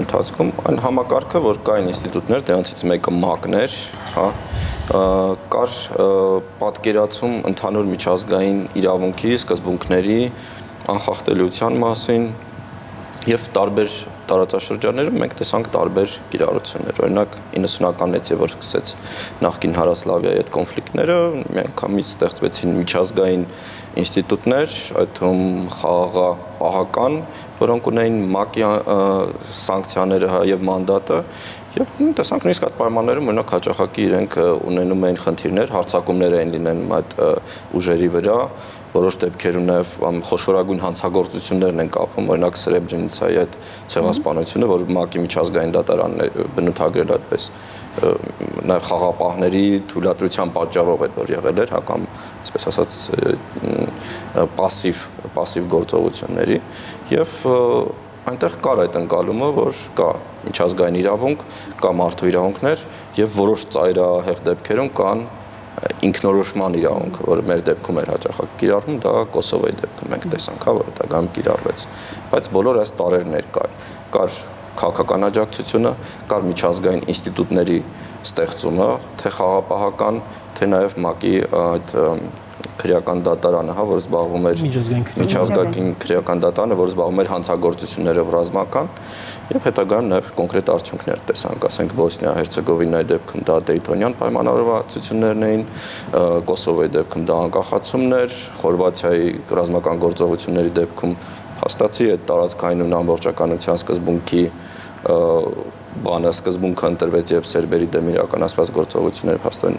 ընթացքում այն համակարգը, որ կային ինստիտուտներ, դրանցից մեկը ՄԱԿ-ն էր, հա, կար պատկերացում ընդհանուր միջազգային իրավունքի սկզբունքների անխախտելիության մասին եւ տարբեր տարածաշրջաններում մենք տեսանք տարբեր կիրառություններ։ Օրինակ 90-ականից եւ որ սկսեց նախկին Հարասլավիայի այդ կոնֆլիկտները, միանգամից ստեղծվեցին միջազգային ինստիտուտներ, այդ թվում խաղաղապահական, որոնք ունեին ՄԱԿ-ի սանկցիաները եւ մանդատը եւ տեսանք նույնիսկ այդ պայմաններում օրինակ հաճախակի իրենք ունենում էին խնդիրներ, հարձակումներ էին լինում այդ ուժերի վրա, որոշ դեպքերում նաև խոշորագույն հանցագործություններն են կապում, օրինակ Սրեբրենիցայի այդ ցեղասպանությունը, որ ՄԱԿ-ի միջազգային դատարանն է բնութագրել այդպես, նաև խաղապահների թույլատրության պատճառով էր, որ եղել էր, հակամ այսպես ասած пассив գործողությունների եւ այնտեղ կար այդ ընկալումը, որ կա միջազգային իրավունք, կա մարդու իրավունքներ եւ որոշ ծայրահեղ դեպքերում կան ինքնորոշման իրավունքը, որը մեր դեպքում էր հաճախակ կիրառվում, դա Կոսովոյի դեպքում մենք տեսանք, հա, որ դա գամ կիրառվեց։ Բայց բոլոր այս տարերներ կար քաղաքական աջակցությունը, կար միջազգային ինստիտուտների ստեղծումը, թե խաղապահական, թե նաև ՄԱԿ-ի այդ քրեական դատարանը, հա, որ զբաղվում էր միջազգային քրեական դատարանը, որ զբաղվում էր հանցագործություններով ռազմական, եւ հետագայում նաև կոնկրետ արդյունքներ տեսանք, ասենք Բոսնիա-Հերցեգովինայի դեպքում դա Դեյթոնյան պայմանավորվածություններն էին, Կոսովոյի դեպքում դա անկախացումն էր, Խորվաթիայի ռազմական գործողությունների դեպքում փաստացի այդ տարածքային ամբողջականության սկզբունքի բանը սկզբունքը ընտրվեց եւ սերբերի դեմ իրականացված գործողությունները փաստորեն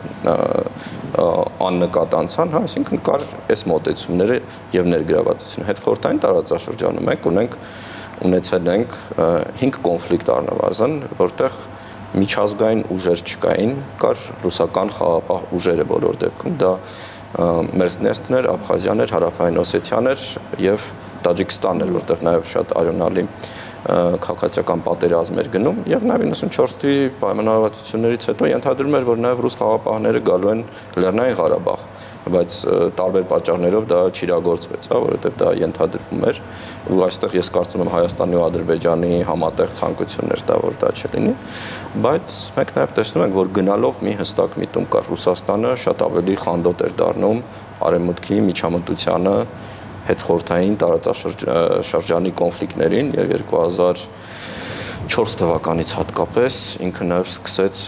աննկատ անցան, հա, այսինքն կար այս մոտեցումները եւ ներգրավվածությունը։ Հետխորհրդային տարածաշրջանում մենք ունեցել ենք 5 կոնֆլիկտ առնվազն, որտեղ միջազգային ուժեր չկային, կար ռուսական խաղապահ ուժերը բոլոր դեպքում, դա Մերսնեստներ, Աբխազիաներ, Հարավային Օսեթիաներ եւ Տաջիկստանն էր, որտեղ նաեւ շատ արյունալի քաղաքացիական պատերազմ էր գնում եւ նաեւ 94 թվականի պայմանավորվածություններից հետո ենթադրում էր, որ նաեւ ռուս խաղապահները գալու են Լեռնային Ղարաբաղ, բայց տարբեր պատճառներով դա չիրագործվեց, հա, որովհետեւ դա ենթադրվում էր ու այստեղ ես կարծում եմ Հայաստանի ու Ադրբեջանի համատեղ ցանկությունն էր դա, որ դա չլինի, բայց մենք նաեւ տեսնում ենք, որ գնալով մի հստակ միտում կար Ռուսաստանը շատ ավելի խանդոտ էր դառնում արևմուտքի միջամտությանը հետխորհրդային տարածաշրջանի կոնֆլիկտներին եւ 2004 թվականից հատկապես ինքը նաեւ սկսեց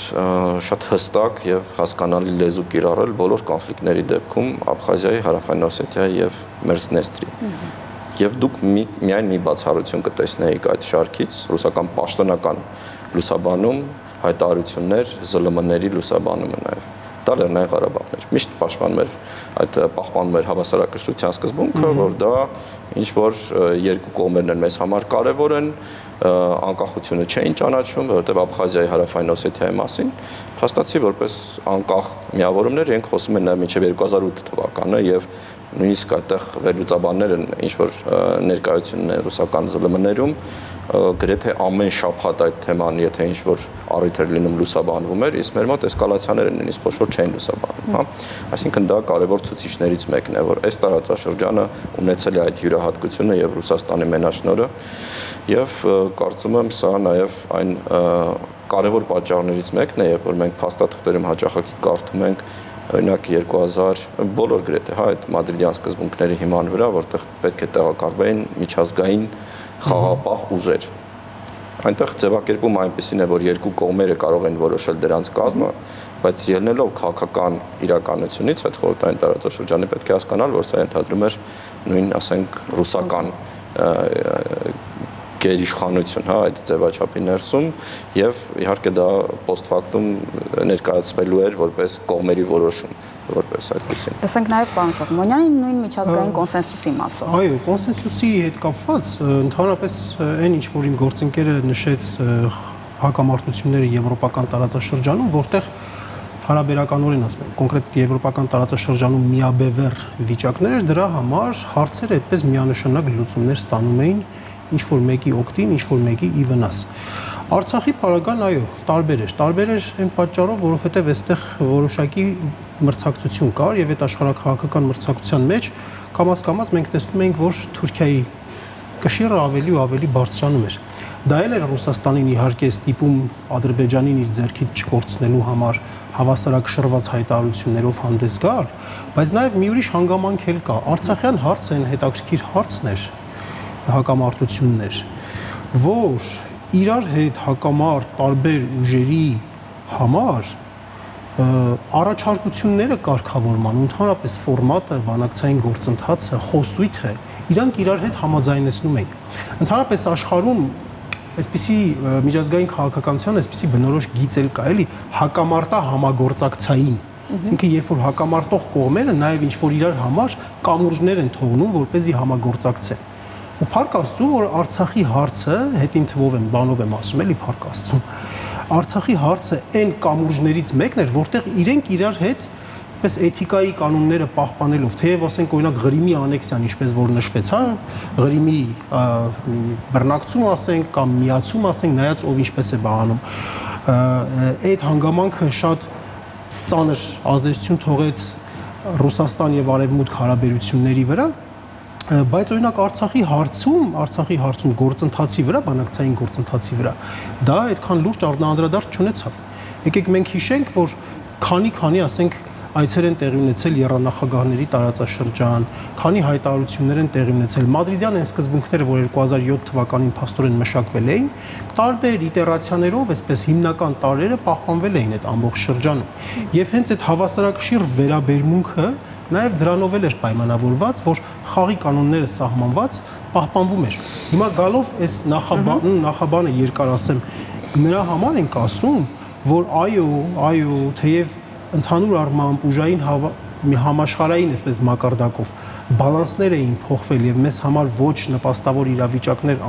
շատ հստակ եւ հասկանալի լեզու կիրառել բոլոր կոնֆլիկտների դեպքում Աբխազիայի, Հարավային Օսեթիայի եւ Մերսնեստրի։ Եվ դուք միայն մի բացառություն կտեսնեիք այդ շարքից ռուսական պաշտոնական լուսաբանում հայտարարություններ ԶԼՄ-ների լուսաբանումը նաեւ։ Դա Լեռնային Ղարաբաղն էր։ Միշտ պահպանում էր հավասարակշռության սկզբունքը, որ դա ինչ որ երկու կողմերն են մեզ համար կարևոր են, անկախությունը չէին ճանաչում, որովհետև Աբխազիայի, Հարավային Օսեթիայի մասին փաստացի որպես անկախ միավորումներ իրենք խոսում են նաև մինչև 2008 թվականը եւ նույնիսկ այդտեղ վերլուծաբանները ինչ որ ներկայությունն է ռուսական ԶԼՄ-ներում գրեթե ամեն շաբաթ այդ թեման, եթե ինչ որ առիթ էր լինում լուսաբանվում էր, իսկ մեր մոտ էսկալացիաները նույնիսկ խոշոր չէին լուսաբանում, հա։ Այսինքն դա կարևոր ցուցիչներից մեկն է, որ այս տարածաշրջանը ունեցել է այդ յուրահատկությունը եւ Ռուսաստանի մենաշնորհը եւ կարծում եմ սա նաեւ այն կարևոր պատճառներից մեկն է, որ մենք փաստաթղթերում հաճախակի կարդում ենք օրինակ 2000 բոլոր գրեթե, հա, այդ մադրիդյան սկզբունքների հիման վրա, որտեղ պետք է տեղակայվեն միջազգային խաղապահ ուժեր։ Այնտեղ ձևակերպում այնպեսին է, որ երկու կողմերը կարող են որոշել դրանց կազմը, բայց ելնելով քաղաքական իրականությունից այդ խորհրդային տարածաշրջանը պետք է հասկանալ, որ սա ենթադրում էր նույն, ասենք, ռուսական գերիշխանություն, հա, այդ ձևաչափի ներսում եւ իհարկե դա post factum ներկայացվելու էր որպես կողմերի որոշում, որպես այդպեսին։ Տեսանք նաեւ պարոն Սողոմոնյանի նույն միջազգային կոնսենսուսի մասով։ Այո, կոնսենսուսի հետ կապված ընդհանրապես այն ինչ որ իմ գործընկերը նշեց հակամարտությունները եվրոպական տարածաշրջանում, որտեղ հարաբերականորեն ասում եմ, կոնկրետ եվրոպական տարածաշրջանում միաբևեռ վիճակներ էր, դրա համար հարցերը այդպես միանշանակ լուծումներ ստանում էին ինչ որ մեկի օգտին, ինչ որ մեկի ի վնաս։ Արցախի պարագան, այո, տարբեր էր այն պատճառով, որովհետև այստեղ որոշակի մրցակցություն կար եւ այդ աշխարհակաղակական մրցակցության մեջ կամաց-կամաց մենք տեսնում էինք, որ Թուրքիայի կշիռը ավելի ու ավելի բարձրանում էր։ Դա էլ էր Ռուսաստանին իհարկե ստիպում Ադրբեջանին իր ձեռքից չկորցնելու համար հավասարակշռված հայտարարություններով հանդես գալ, բայց նաեւ մի ուրիշ հանգամանք էլ կա։ Արցախյան հարցը այն հետաքրքիր հարցն էր, հակամարտություններ, որ իրար հետ հակամարտ տարբեր ուժերի համար առաջարկությունները կարգավորման, ընդհանրապես ֆորմատը, բանակցային գործընթացը, խոսույթը իրանք իրար հետ համաձայնեցնում են։ Ընդհանրապես աշխարհում այսպիսի միջազգային քաղաքականության այսպիսի բնորոշ գիծ էլ կա, էլի հակամարտա համագործակցային։ Այսինքն երբ որ հակամարտող կողմերը նաև ինչ որ իրար համար կամուրջներ են թողնում, որպեսզի համագործակցեն։ Ու փառք Աստծո, որ Արցախի հարցը, հետին թվով եմ, բանով եմ ասում, էլի փառք Աստծո։ Արցախի հարցը այն կամուրջներից մեկն էր, որտեղ իրենք իրար հետ այդպես էթիկայի կանոնները պահպանելով, թեև ասենք օրինակ Ղրիմի անեքսիան, ինչպես որ նշվեց, հա, Ղրիմի բռնակցում ասենք կամ միացում ասենք, նայած ով ինչպես է բաղանում, այդ հանգամանքը շատ ծանր ազդեցություն թողեց Ռուսաստան եւ Արևմուտք հարաբերությունների վրա, բայց օրինակ Արցախի հարցում գործընթացի վրա, բանակցային գործընթացի վրա, դա այդքան լուրջ անդրադարձ չունեցավ։ Եկեք մենք հիշենք, որ քանի ասենք այցեր են տեղի ունեցել եռանախագահների տարածաշրջան, քանի հայտարարություններ են տեղի ունեցել, Մադրիդյան այն սկզբունքները, որ 2007 թվականին փաստորեն մշակվել էին, տարբեր իտերացիաներով, այսպես հիմնական տարրերը պահպանվել էին այդ ամբողջ շրջանում։ Եվ հենց այդ հավասարակշիռ վերաբերմունքը նաև դրանով էլ էր պայմանավորված, որ խաղի կանոնները սահմանված պահպանվում էր։ Հիմա գալով այս նախաբանը երկար ասեմ, նրա համար ենք ասում, որ այո, թեև ընդհանուր առմամբ ուժային համաշխարհային այսպես մակարդակով բալանսներ էին փոխվել եւ մեզ համար ոչ նպաստավոր իրավիճակներ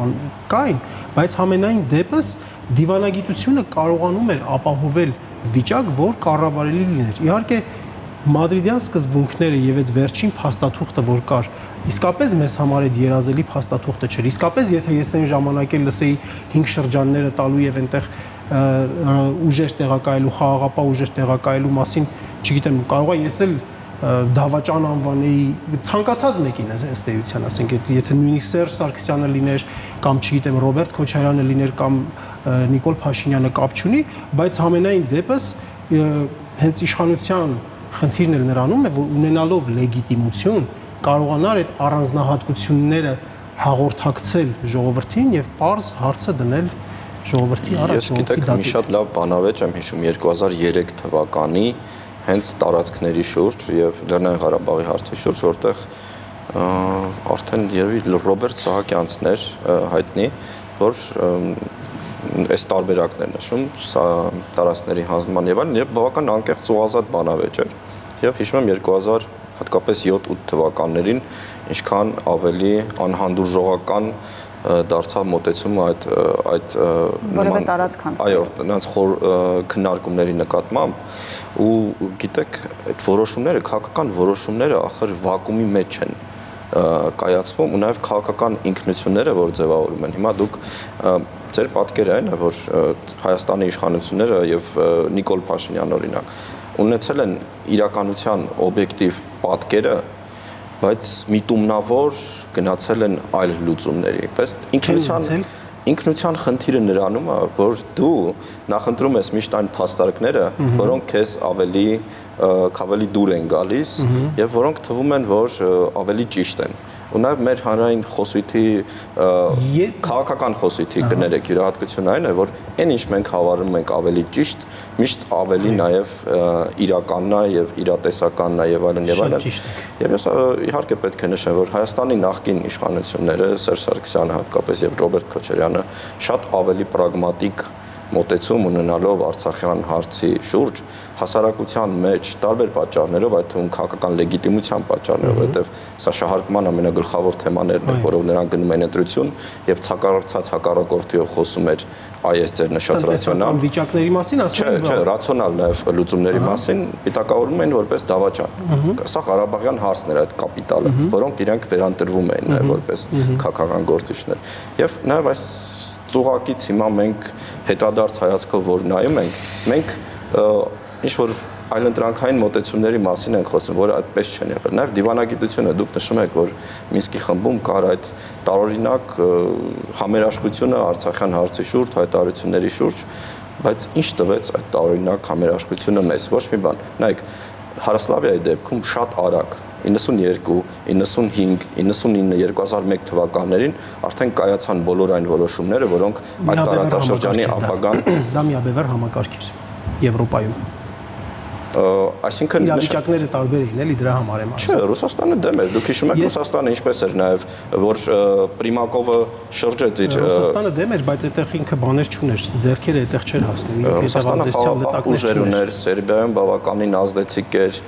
կային, բայց համենայն դեպս դիվանագիտությունը կարողանում էր ապահովել վիճակ, որ կառավարելի լիներ։ Իհարկե Մադրիդյան սկզբունքները եւ այդ վերջին փաստաթուղթը, որ կար, իսկապես մեզ համար այդ երազելի փաստաթուղթը չէր։ Իսկապես եթե ես այն ժամանակ էլ լսեի 5 շրջանները տալու եւ այնտեղ ուժեր տեղակայելու, խաղաղապահ ուժեր տեղակայելու մասին, չգիտեմ, կարող է ես էլ դավաճան անվանեի ցանկացած մեկին ըստ էության, ասենք, եթե նույնիսկ Սերժ Սարգսյանը լիներ կամ չգիտեմ Ռոբերտ Քոչարյանը լիներ կամ Նիկոլ Փաշինյանը կապ չունի, բայց համենայն դեպս հենց իշխանության խնդիրն էլ նրանում է, որ ունենալով լեգիտիմություն կարողանար այդ առանձնահատկությունները հաղորդակցել ժողովրդին եւ պարզ հարցը դնել ժողովրդի առաջ։ Ես գիտեք, մի շատ լավ բանավեճ եմ հիշում 2003 թվականի հենց տարածքների շուրջ եւ Լեռնային Ղարաբաղի հարցի շուրջ, որտեղ արդեն երևի Ռոբերտ Սահակյանցն էր հայտնի, որ այս տարբերակներն նշում տարածքների հանձնման եւ այլն, եւ բավական անկեղծ ու ազատ բանավեճ էր։ Եվ հիշում եմ 2000 հատկապես 7-8 թվականներին ինչքան ավելի անհանդուրժողական դարձավ մոտեցումը այդ որևէ տարածք հանձնելու։ Այո, նրանց խոր քննարկումների նկատմամբ ու գիտեք, այդ որոշումները, քաղաքական որոշումները ախր վակուումի մեջ են կայացվում ու նաև քաղաքական ինքնությունները, որ ձևավորում են։ Հիմա դուք ձեր պատկերը այն է, որ Հայաստանի իշխանությունները եւ Նիկոլ Փաշինյան օրինակ ունեցել են իրականության օբյեկտիվ պատկերը, բայց միտումնավոր գնացել են այլ լուծումների։ Պես ինքնության խնդիրը նրանում է, որ դու նախընտրում ես միշտ այն փաստարկները, որոնք քեզ ավելի դուր են գալիս եւ որոնք թվում են, որ ավելի ճիշտ են։ Ու նաև մեր հանրային խոսույթի քաղաքական խոսույթի կներեք յուրահատկությունը այն է, որ այն ինչ մենք հավարում ենք ավելի ճիշտ, միշտ ավելի նաև իրականն է եւ իրատեսականն է եւ այլն եւ այլն։ Եվ ես իհարկե պետք է նշեմ, որ Հայաստանի նախկին իշխանությունները, Սերժ Սարգսյանը հատկապես եւ Ռոբերտ Քոչարյանը շատ ավելի պրագմատիկ մոտեցում ունենալով Արցախյան հարցի շուրջ հասարակության մեջ տարբեր պատճառներով, այդ թվում քաղաքական լեգիտիմության պատճառներով, որովհետև սա շահարկման ամենագլխավոր թեմաներն էր, որով նրանք գնում են ընտրություն եւ ցակարարծած հակառակորդիով խոսում էր այս ձեր նշած ռացիոնալ վիճակների մասին, ասում եմ, չէ, ռացիոնալ նաեւ լուծումների մասին պիտակավորում են որպես դավաճան։ Սա Ղարաբաղյան հարցն էր, այդ կապիտալը, որոնք իրենք վերանտրվում էին նաեւ որպես քաղաքական գործիչներ։ Եվ նաեւ այս ծուղակից հիմա մենք հետադարձ հայացքով որ նայում ենք, մենք ինչ որ այլընտրանքային մոտեցումների մասին ենք խոսում, որը այդպես չեն եղել։ Նաև դիվանագիտությունը դուք նշում եք, որ Մինսկի խմբում կար այդ տարօրինակ համերաշխությունը Արցախյան հարցի շուրջ, հայտարարությունների շուրջ, բայց ինչ տվեց այդ տարօրինակ համերաշխությունը մեզ։ Ոչ մի բան։ Նայեք, Հարասլավիայի դեպքում շատ արագ 92, 95, 99, 2001 թվականներին արդեն կայացան բոլոր այն որոշումները, որոնք այդ տարածաշրջանի ապագան դա միաբևեռ համակարգ էր Եվրոպայում։ Այսինքն իրավիճակները տարբեր էին, էլի դրա համար եմ ասում։ Չէ, Ռուսաստանը դեմ էր։ Դուք հիշում եք Ռուսաստանը ինչպես էր նաև, որ Պրիմակովը շրջեց իր Ռուսաստանը դեմ էր, բայց այդտեղ ինքը բաներ չուներ, ձեռքերը այդտեղ չէր հասնում։ Ռուսաստանը ուժեր ուներ, Սերբիայում բավականին ազդեցիկ էր,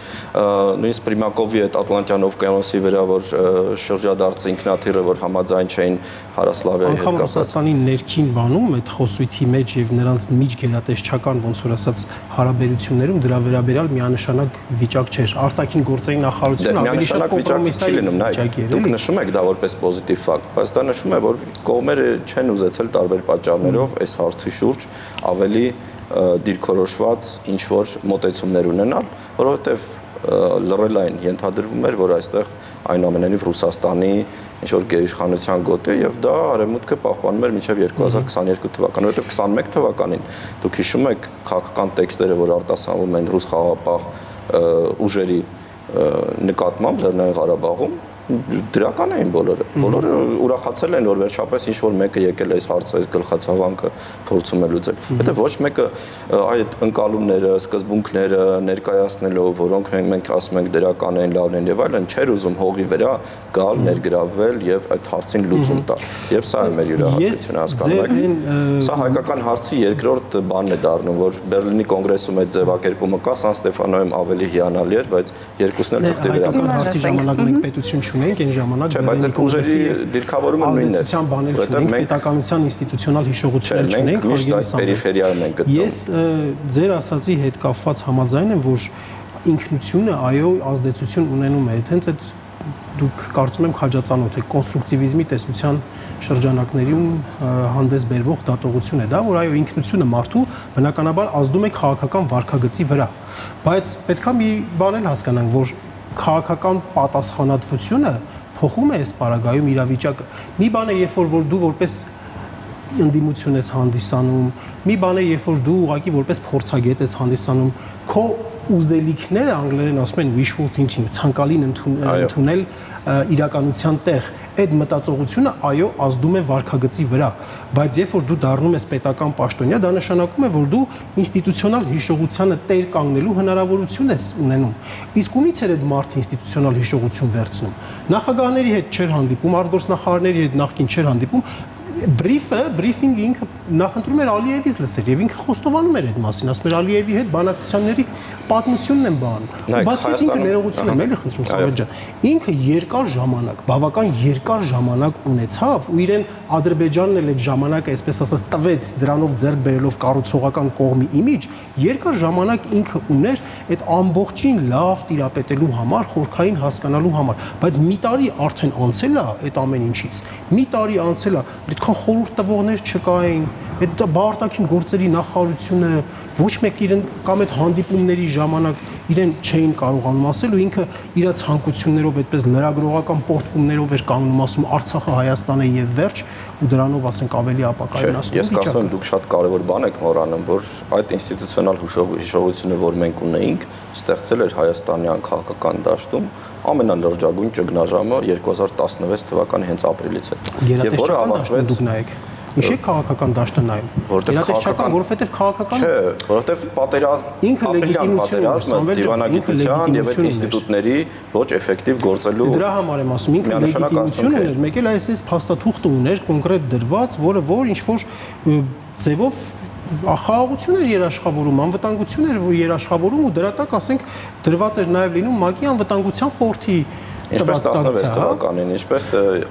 նույնիսկ Պրիմակովի այդ Ատլանտյան օվկիանոսի վրա, որ շրջադարձ ինքնաթիռը, որ համաձայն չէին Հարասլավիայի հետ կապված։ Ռուսաստանի ներքին բանում այդ խոսույթի մեջ եւ նրանց միջգերատեսչական ոնց որ ասած հարաբերություններում դրա վերաբերյալ վերաբերյալ միանշանակ վիճակ չէր։ Արտաքին գործերի նախարարությունը ավելի շատ կոմպրոմիսային վիճակ էր։ Դուք նշում եք դա որպես պոզիտիվ ֆակտ, բայց դա նշում է, որ կողմերը չեն ուզեցել տարբեր պատճառներով այս հարցի շուրջ ավելի դիրքորոշված ինչ որ մոտեցումներ ունենալ, որովհետև լռել այն ենթադրվում էր, որ այստեղ այնուամենայնիվ Ռուսաստանի ինչ որ գերիշխանության գոտ է եւ դա արևմուտքը պահպանում էր մինչեւ 2022 թվականը, որովհետեւ 21 թվականին դուք հիշում եք քաղաքական տեքստերը, որ արտասանվում են ռուս խաղաղապահ ուժերի նկատմամբ Լեռնային Ղարաբաղում, դրական էին բոլորը ուրախացել են, որ վերջապես ինչ որ մեկը եկել է այս հարցը, այս գլխացավանքը փորձում է լուծել, որտեղ ոչ մեկը այդ ընկալումները, սկզբունքները ներկայացնելով, որոնք մենք ասում ենք դրական են, լավն են եւ այլն, չէր ուզում հողի վրա գալ, ներգրավվել եւ այդ հարցին լուծում տալ։ Եվ սա է մեր յուրահատկությունը, հասկանում եք։ Սա հայկական հարցի երկրորդ բանն է դառնում, որ Բերլինի կոնգրեսում այդ ձևակերպումը կա, Սան Ստեֆանոյում ավելի հիանալի էր, բայց երկուսն էլ թղթի վրա կան։ Հարցի ժամանակ մենք պետություն չունենք, այն ժամանակ բայց այդ ուժերի դիրքավորումը նույնն է։ Որտեղ մենք պետականության ինստիտուցիոնալ հիշողություններ չունենք, հարգելի պերիֆերիայում ենք գտնվում։ Ես ձեր ասացի հետ կապված համաձայն եմ, որ ինքնությունը այո ազդեցություն ունենում է, հենց այդ դուք կարծում եմ քաջածանոթ եք կոնստրուկտիվիզմի տեսության շրջանակներում հանդես բերվող դատողություն է դա, որ այո ինքնությունը մարդու բնականաբար ազդում է քաղաքական վարքագծի վրա, բայց պետքա մի բան էլ հասկանանք, որ քաղաքական պատասխանատվությունը փոխում է այս պարագայում իրավիճակը։ Մի բան է, երբ որ դու որպես ընդդիմություն ես հանդիսանում, մի բան է, երբ որ դու ուղղակի որպես փորձագետ ես հանդիսանում, քո ուզելիքները անգլերեն ասում են wishful thinking, ցանկալին ընդունել իրականության տեղ, այդ մտածողությունը այո ազդում է վարքագծի վրա, բայց երբ որ դու դառնում ես պետական պաշտոնյա, դա նշանակում է, որ դու ինստիտուցիոնալ հիշողությանը տեր կանգնելու հնարավորություն ես ունենում։ Իսկ ումից էր այդ մարդը ինստիտուցիոնալ հիշողություն վերցնում։ Նախագահների հետ չէր հանդիպում, արտգործնախարարների հետ նախկին չէր հանդիպում, բրիֆինգը ինքը նախընտրում էր Ալիևից լսել եւ ինքը խոստովանում էր այդ մասին, ասում էր Ալիևի հետ բանակցությունների պատմությունն են բանում։ Բայց ինքը ներողություն եմ, էլի խնդրում Սամվել ջան, ինքը երկար ժամանակ, բավական երկար ժամանակ ունեցավ ու իրեն Ադրբեջանն էլ այդ ժամանակը, այսպես ասած, տվեց դրանով ձեռք բերելով կառուցողական կողմի իմիջ, երկար ժամանակ ինքը ուներ այդ ամբողջին լավ տիրապետելու համար, խորքային հասկանալու համար, բայց մի տարի արդեն անցել է այդ ամեն ինչից։ Մի տարի անցել է, այդքան խորհուրդ տվողներ չկային, այդ բարտակին գործերի նախարարությունը ոչ մեկ իրեն կամ այդ հանդիպումների ժամանակ իրեն չէին կարողանում ասել ու ինքը իր ցանկություններով այդպես լրագրողական պորտկումներով էր կանգնում ասում Արցախը Հայաստան է եւ վերջ ու դրանով ասենք ավելի ապակայունացնում վիճակը։ Ես կարծում եմ դուք շատ կարևոր բան եք մոռանում, որ այդ ինստիտուցիոնալ հիշողությունը, որ մենք ունեինք, ստեղծել էր հայաստանյան քաղաքական դաշտում ամենալրջագույն ճգնաժամը 2016 թվականի հենց ապրիլից հետո։ Եվ որը ավարտվեց Ինչի քաղաքական դաշտը նայում։ Իրատեսչական, որովհետև քաղաքական չէ, որովհետև պատերազմ, ապրիլյան պատերազմը դիվանագիտության եւ այդ ինստիտուտների ոչ էֆեկտիվ գործելու դրա համար եմ ասում, ինքը լեգիտիմություն ուներ, մեկ էլ այս փաստաթուղթը ուներ կոնկրետ դրված, որը որ ինչ որ ձևով խաղաղություն էր երաշխավորում, անվտանգություն էր երաշխավորում ու դրա տակ ասենք դրված էր նաև լինում ՄԱԿ-ի անվտանգության խորհրդի Ինչպես 16 թվականին, ինչպես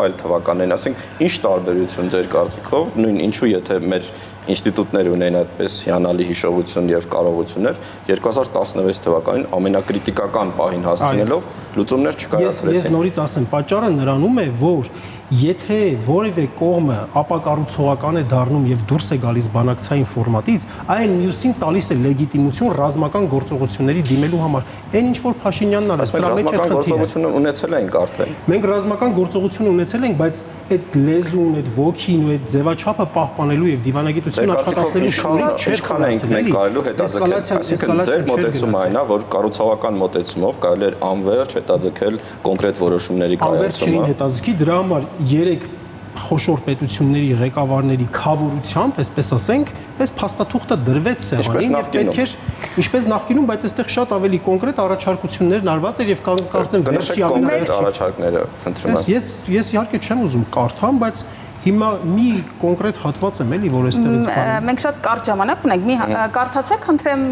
այլ թվականներին, ասենք, ինչ տարբերություն ձեր կարծիքով, նույն ինչու եթե մեր ինստիտուտները ունեն այդպես հիանալի հիշողություն եւ կարողություններ, 2016 թվականին ամենակրիտիկական պահին հասցնելով լուծումներ չկայացրեցին։ Ես նորից ասեմ, պատճառը նրանում է, որ եթե որևէ կողմը ապակառուցողական է դառնում եւ դուրս է գալիս բանակցային ֆորմատից, այն մյուսին տալիս է լեգիտիմություն ռազմական գործողությունների դիմելու համար։ Այն ինչ որ Փաշինյանն արեց, դրա մեջ է գործողությունը ունեցել ենք արդեն։ Մենք ռազմական գործողություն ունեցել ենք, բայց այդ լեզուն, այդ ոգին ու այդ ձևաչափը պահպանելու եւ դիվանագիտություն աշխատացնելու շնորհիվ չէր քանենք մենք կարելու հետաձգել։ Այսինքն ձեր մոտեցումը այն է, որ կառուցողական մոտեցումով կարելի է անվերջ հետաձգել կոնկրետ որոշումների կայացումը։ Հետաձգի դրա համար 3 խոշոր պետությունների ղեկավարների խավորությամբ, այսպես ասենք, այս փաստաթուղթը դրվեց սեղանին եւ պետք էր ինչպես նախկինում, բայց այստեղ շատ ավելի կոնկրետ առաջարկություններ արված էր եւ կարծեմ վերջի կոնկրետ առաջարկները խնդրում եմ։ Ես իհարկե չեմ ուզում կարդամ, բայց հիմա մի կոնկրետ հատված եմ էլի, որ այստեղից կան։ Մենք շատ կարճ ժամանակ ունենք, մի կարդացեք, խնդրեմ,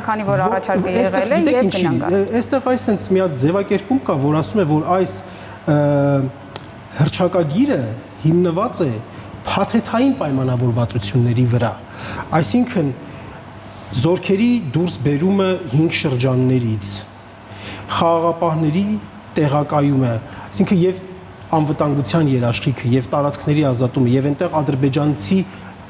քանի որ առաջարկը եղել է եւ գնանք։ Այստեղ այսպես մի հատ ձևակերպում կա, որ ասում է, որ այս հռչակագիրը հիմնված է փաթեթային պայմանավորվածությունների վրա։ Այսինքն զորքերի դուրս բերումը 5 շրջաններից, խաղաղապահների տեղակայումը, այսինքն եւ անվտանգության երաշխիքը եւ տարածքների ազատումը եւ այնտեղ ադրբեջանցի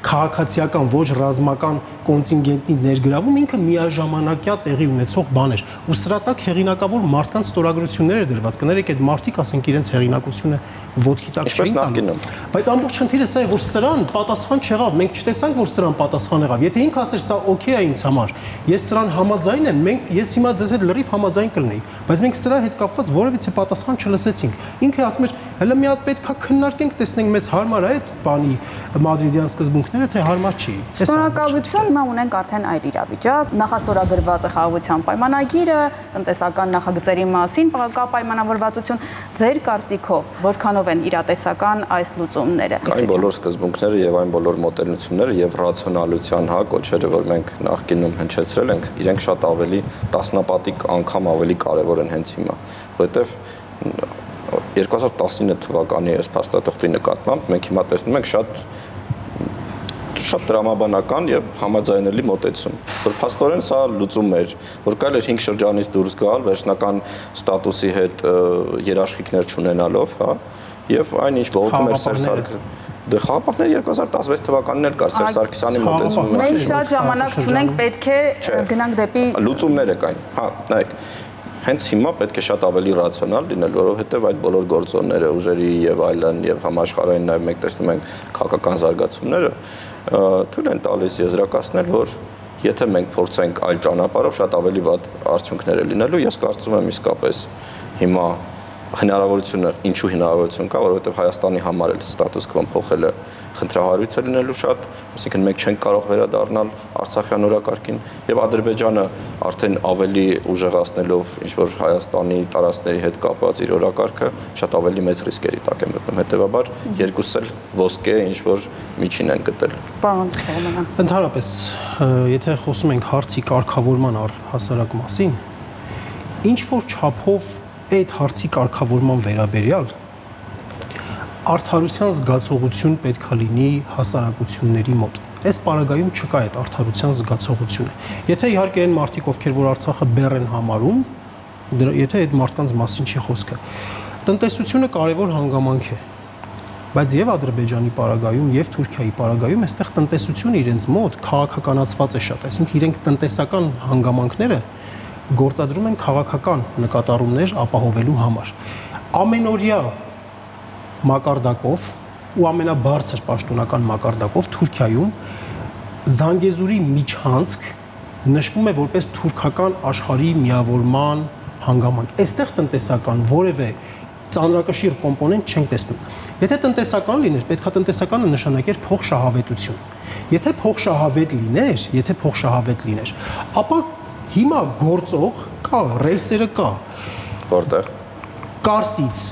քաղաքացիական ոչ ռազմական կոնտինգենտի ներգրավում ինքը միաժամանակյա տեղի ունեցող բան էր ու սրա տակ հեղինակավոր մարդկանց ստորագրություններ էր դրված կներեք այդ մարդիկ ասենք իրենց հեղինակությունը ոտքի տակ չէին տանում բայց ամբողջ խնդիրը սա է որ սրան պատասխան չեղավ մենք չտեսանք որ սրան պատասխան եղավ եթե ինքը ասեր սա օքեյ է ինձ համար ես սրան համաձայն եմ մենք ես հիմա ձեզ հետ լրիվ համաձայն կլինեի բայց մենք սրա հետ կապված որևիցե պատասխան չլսեցինք ինքը ասում էր հələ մի հատ պետքա քննարկենք տեսնենք մեզ հարմար է այդ բանի մադրիդյան սկզբունքները թե հարմար չի Շնորհակալություն հիմա ունենք արդեն այլ իրավիճակ նախաստորագրված է խաղաղության պայմանագիրը տնտեսական նախագծերի մասին կա պայմանավորվածություն ձեր կարծիքով որքանով են իրատեսական այս լուծումները այն բոլոր սկզբունքները եւ այն բոլոր մոտենությունները եւ ռացիոնալության կոչերը որ մենք նախկինում հնչեցրել ենք իրենք շատ ավելի տասնապատիկ անգամ ավելի կարեւոր են հենց հիմա որովհետեւ 2019 թվականի այս փաստաթղթի նկատմամբ մենք հիմա տեսնում ենք շատ դրամաբանական եւ համաձայնելի մոտեցում որ փաստորեն սա լուծում էր որ կարելի էր 5 շրջանից դուրս գալ վերջնական ստատուսի հետ երաշխիքներ չունենալով հա եւ այն ինչ բողոքում էր Սերժ Սարգսյանը դե խաղապահներ 2016 թվականին էլ կար Սերժ Սարգսյանի մոտեցումը մենք շատ ժամանակ չունենք պետք է գնանք դեպի լուծումներ եք այն հա նայեք Հենց հիմա պետք է շատ ավելի ռացիոնալ լինել, որովհետև այդ բոլոր գործոնները, ուժերի եւ այլն եւ համաշխարհային նաեւ մենք տեսնում ենք քաղաքական զարգացումները, թույլ են տալիս եզրակացնել, որ եթե մենք փորձենք այլ ճանապարհով շատ ավելի վատ արդյունքներ է լինելու, ես կարծում եմ իսկապես հիմա հնարավորությունը, ինչու հնարավորություն կա, որովհետև Հայաստանի համար էլ ստատուս կվոն փոխելը խնդրահարույց է լինելու շատ, այսինքն մենք չենք կարող վերադառնալ Արցախյան օրակարգին եւ Ադրբեջանը արդեն ավելի ուժեղացնելով ինչ որ Հայաստանի տարածքների հետ կապված իր օրակարգը շատ ավելի մեծ ռիսկերի տակ է մտնում, հետեւաբար երկուսս էլ ոսկե ինչ որ միջին են գտել։ Պարոն Սողոմոնյան։ Ընդհանրապես, եթե խոսում ենք հարցի կարգավորման առհասարակ մասին, ինչ որ չափով այդ հարցի կարգավորման վերաբերյալ արդարության զգացողություն պետքա լինի հասարակությունների մոտ։ Այս պարագայում չկա այդ արդարության զգացողությունը։ Եթե իհարկե այն մարդիկ, ովքեր որ Արցախը բեռ են համարում, եթե այդ մարդկանց մասին չի խոսքը։ Տնտեսությունը կարևոր հանգամանք է։ Բայց եւ Ադրբեջանի պարագայում եւ Թուրքիայի պարագայում այստեղ տնտեսությունը իրենց մոտ քաղաքականացված է շատ, այսինքն իրենք տնտեսական հանգամանքները գործադրում են քաղաքական նկատառումներ ապահովելու համար։ Ամենօրյա մակարդակով ու ամենաբարձր պաշտոնական մակարդակով Թուրքիայում Զանգեզուրի միջանցք նշվում է որպես թուրքական աշխարհի միավորման հանգամանք։ Այստեղ տնտեսական որևէ ծանրակշիռ կոմպոնենտ չենք տեսնում։ Եթե տնտեսական լիներ, պետքա տնտեսականը նշանակեր փոխշահավետություն։ Եթե փոխշահավետ լիներ, ապա հիմա գործող կա, ռելսերը կա։ Որտեղ Կարսից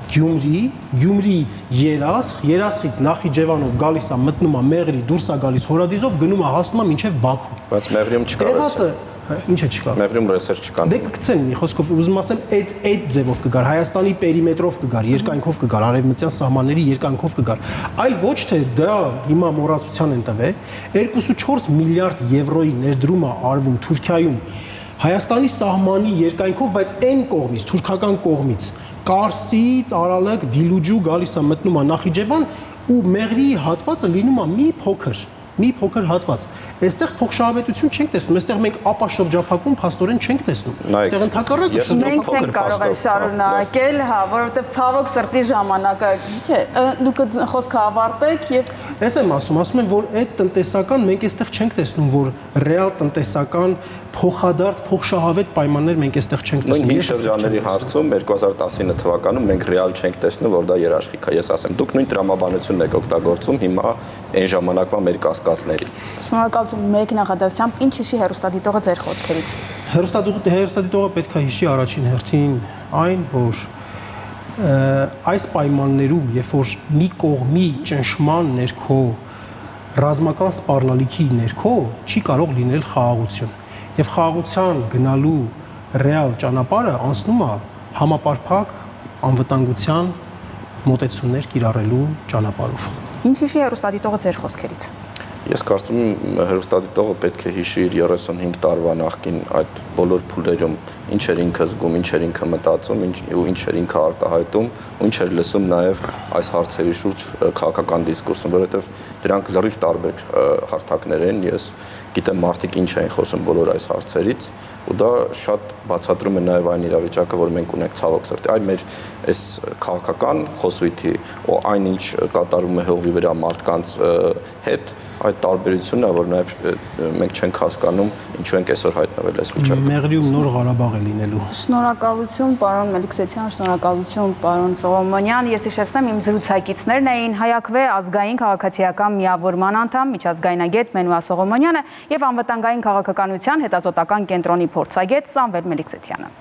Գյումրի, Գյումրիից Երասխ, Երասխից Նախիջևանով գալիս է մտնում է Մեղրի, դուրս է գալիս Հորադիզով, գնում է հասնում է մինչև Բաքու։ Բայց Մեղրիում չկա ռելսը։ Ինչը չկա։ Մեղրիում ռելսեր չկան։ Դե կգցեն, մի խոսքով ուզում ասեմ, այդ ձևով կգար, Հայաստանի պերիմետրով կգար, երկայնքով կգար, արևմտյան սահմանների երկայնքով կգար։ Այլ ոչ թե դա հիմա մոռացության են տվել 2.4 միլիարդ եվրոյի ներդրում է արվում Թուրքիայում Հայաստանի սահմանի երկայնքով, բայց այն կողմից, թուրքական կողմից, Կարսից, Արալակ, Դիլուջու գալիս է մտնում է Նախիջևան ու Մեղրի հատվածը լինում է մի փոքր հատված։ Այստեղ փոխշահավետություն չենք տեսնում, այստեղ մենք ապաշրջափակում փաստորեն չենք տեսնում։ Այստեղ ընդհակառակը մենք ենք կարող ենք շարունակել, հա, որովհետև ցավոք սրտի ժամանակը, չէ, դուք խոսքը ավարտեք եւ Ես եմ ասում եմ, որ այդ տնտեսական մենք այստեղ չենք տեսնում, որ ռեալ տնտեսական փոխադարձ փոխշահավետ պայմաններ մենք այստեղ չենք տեսնում։ Նույն շրջանների հարցում 2019 թվականում մենք ռեալ չենք տեսնում, որ դա երաշխիք է։ Ես ասեմ, դուք նույն տրամաբանությունն եք օգտագործում հիմա այն ժամանակվա մեր կասկածների։ Շնորհակալություն մեկ նախադասությամբ ինչ հիշի հերոստատիտողը ձեր խոսքերից։ Հերոստատիտողը պետք է հիշի առաջին հերթին այն, որ այս պայմաններում, երբ որ մի կողմի ճնշման ներքո ռազմական սպառնալիքի ներքո չի կարող լինել խաղաղություն։ Եվ խաղաղության գնալու ռեալ ճանապարհը անցնում է համապարփակ անվտանգության մոտեցումներ կիրառելու ճանապարհով։ Ինչ հիշի հերոստատիտողը ձեր խոսքերից։ Ես կարծում եմ հերոստատիտողը պետք է հիշի իր 35 տարվա նախկին այդ բոլոր փուլերում ինչ էր ինքը զգում, ինչ էր ինքը մտածում, ինչ էր ինքը արտահայտում, ու ինչ էր լսում նաև այս հարցերի շուրջ քաղաքական դիսկուրսում, որովհետև դրանք լրիվ տարբեր հարթակներ են, ես գիտեմ մարդիկ ինչ են խոսում բոլոր այս հարցերից, ու դա շատ բացատրում է նաև այն իրավիճակը, որ մենք ունենք ցավոք սրտի, այ մեր այս քաղաքական խոսույթի ու այնինչ կատարում է հողի վրա մարդկանց հետ այդ տարբերությունն է, որ նաև մենք չենք հասկանում ինչու ենք այսօր հայտնվել այս վիճակում։ Մեղրիում նոր Ղարաբաղ է լինելու։ Շնորհակալություն, պարոն Մելիքսեթյան, շնորհակալություն, պարոն Սողոմոնյան։ Ես հիշեցնեմ, իմ զրուցակիցներն էին Հայակվե ազգային քաղաքացիական միավորման անդամ, միջազգայնագետ Մենուա Սողոմոնյանը եւ անվտանգային քաղաքականության հետազոտական կենտրոնի փորձագետ Սամվել Մելիքսեթյանը։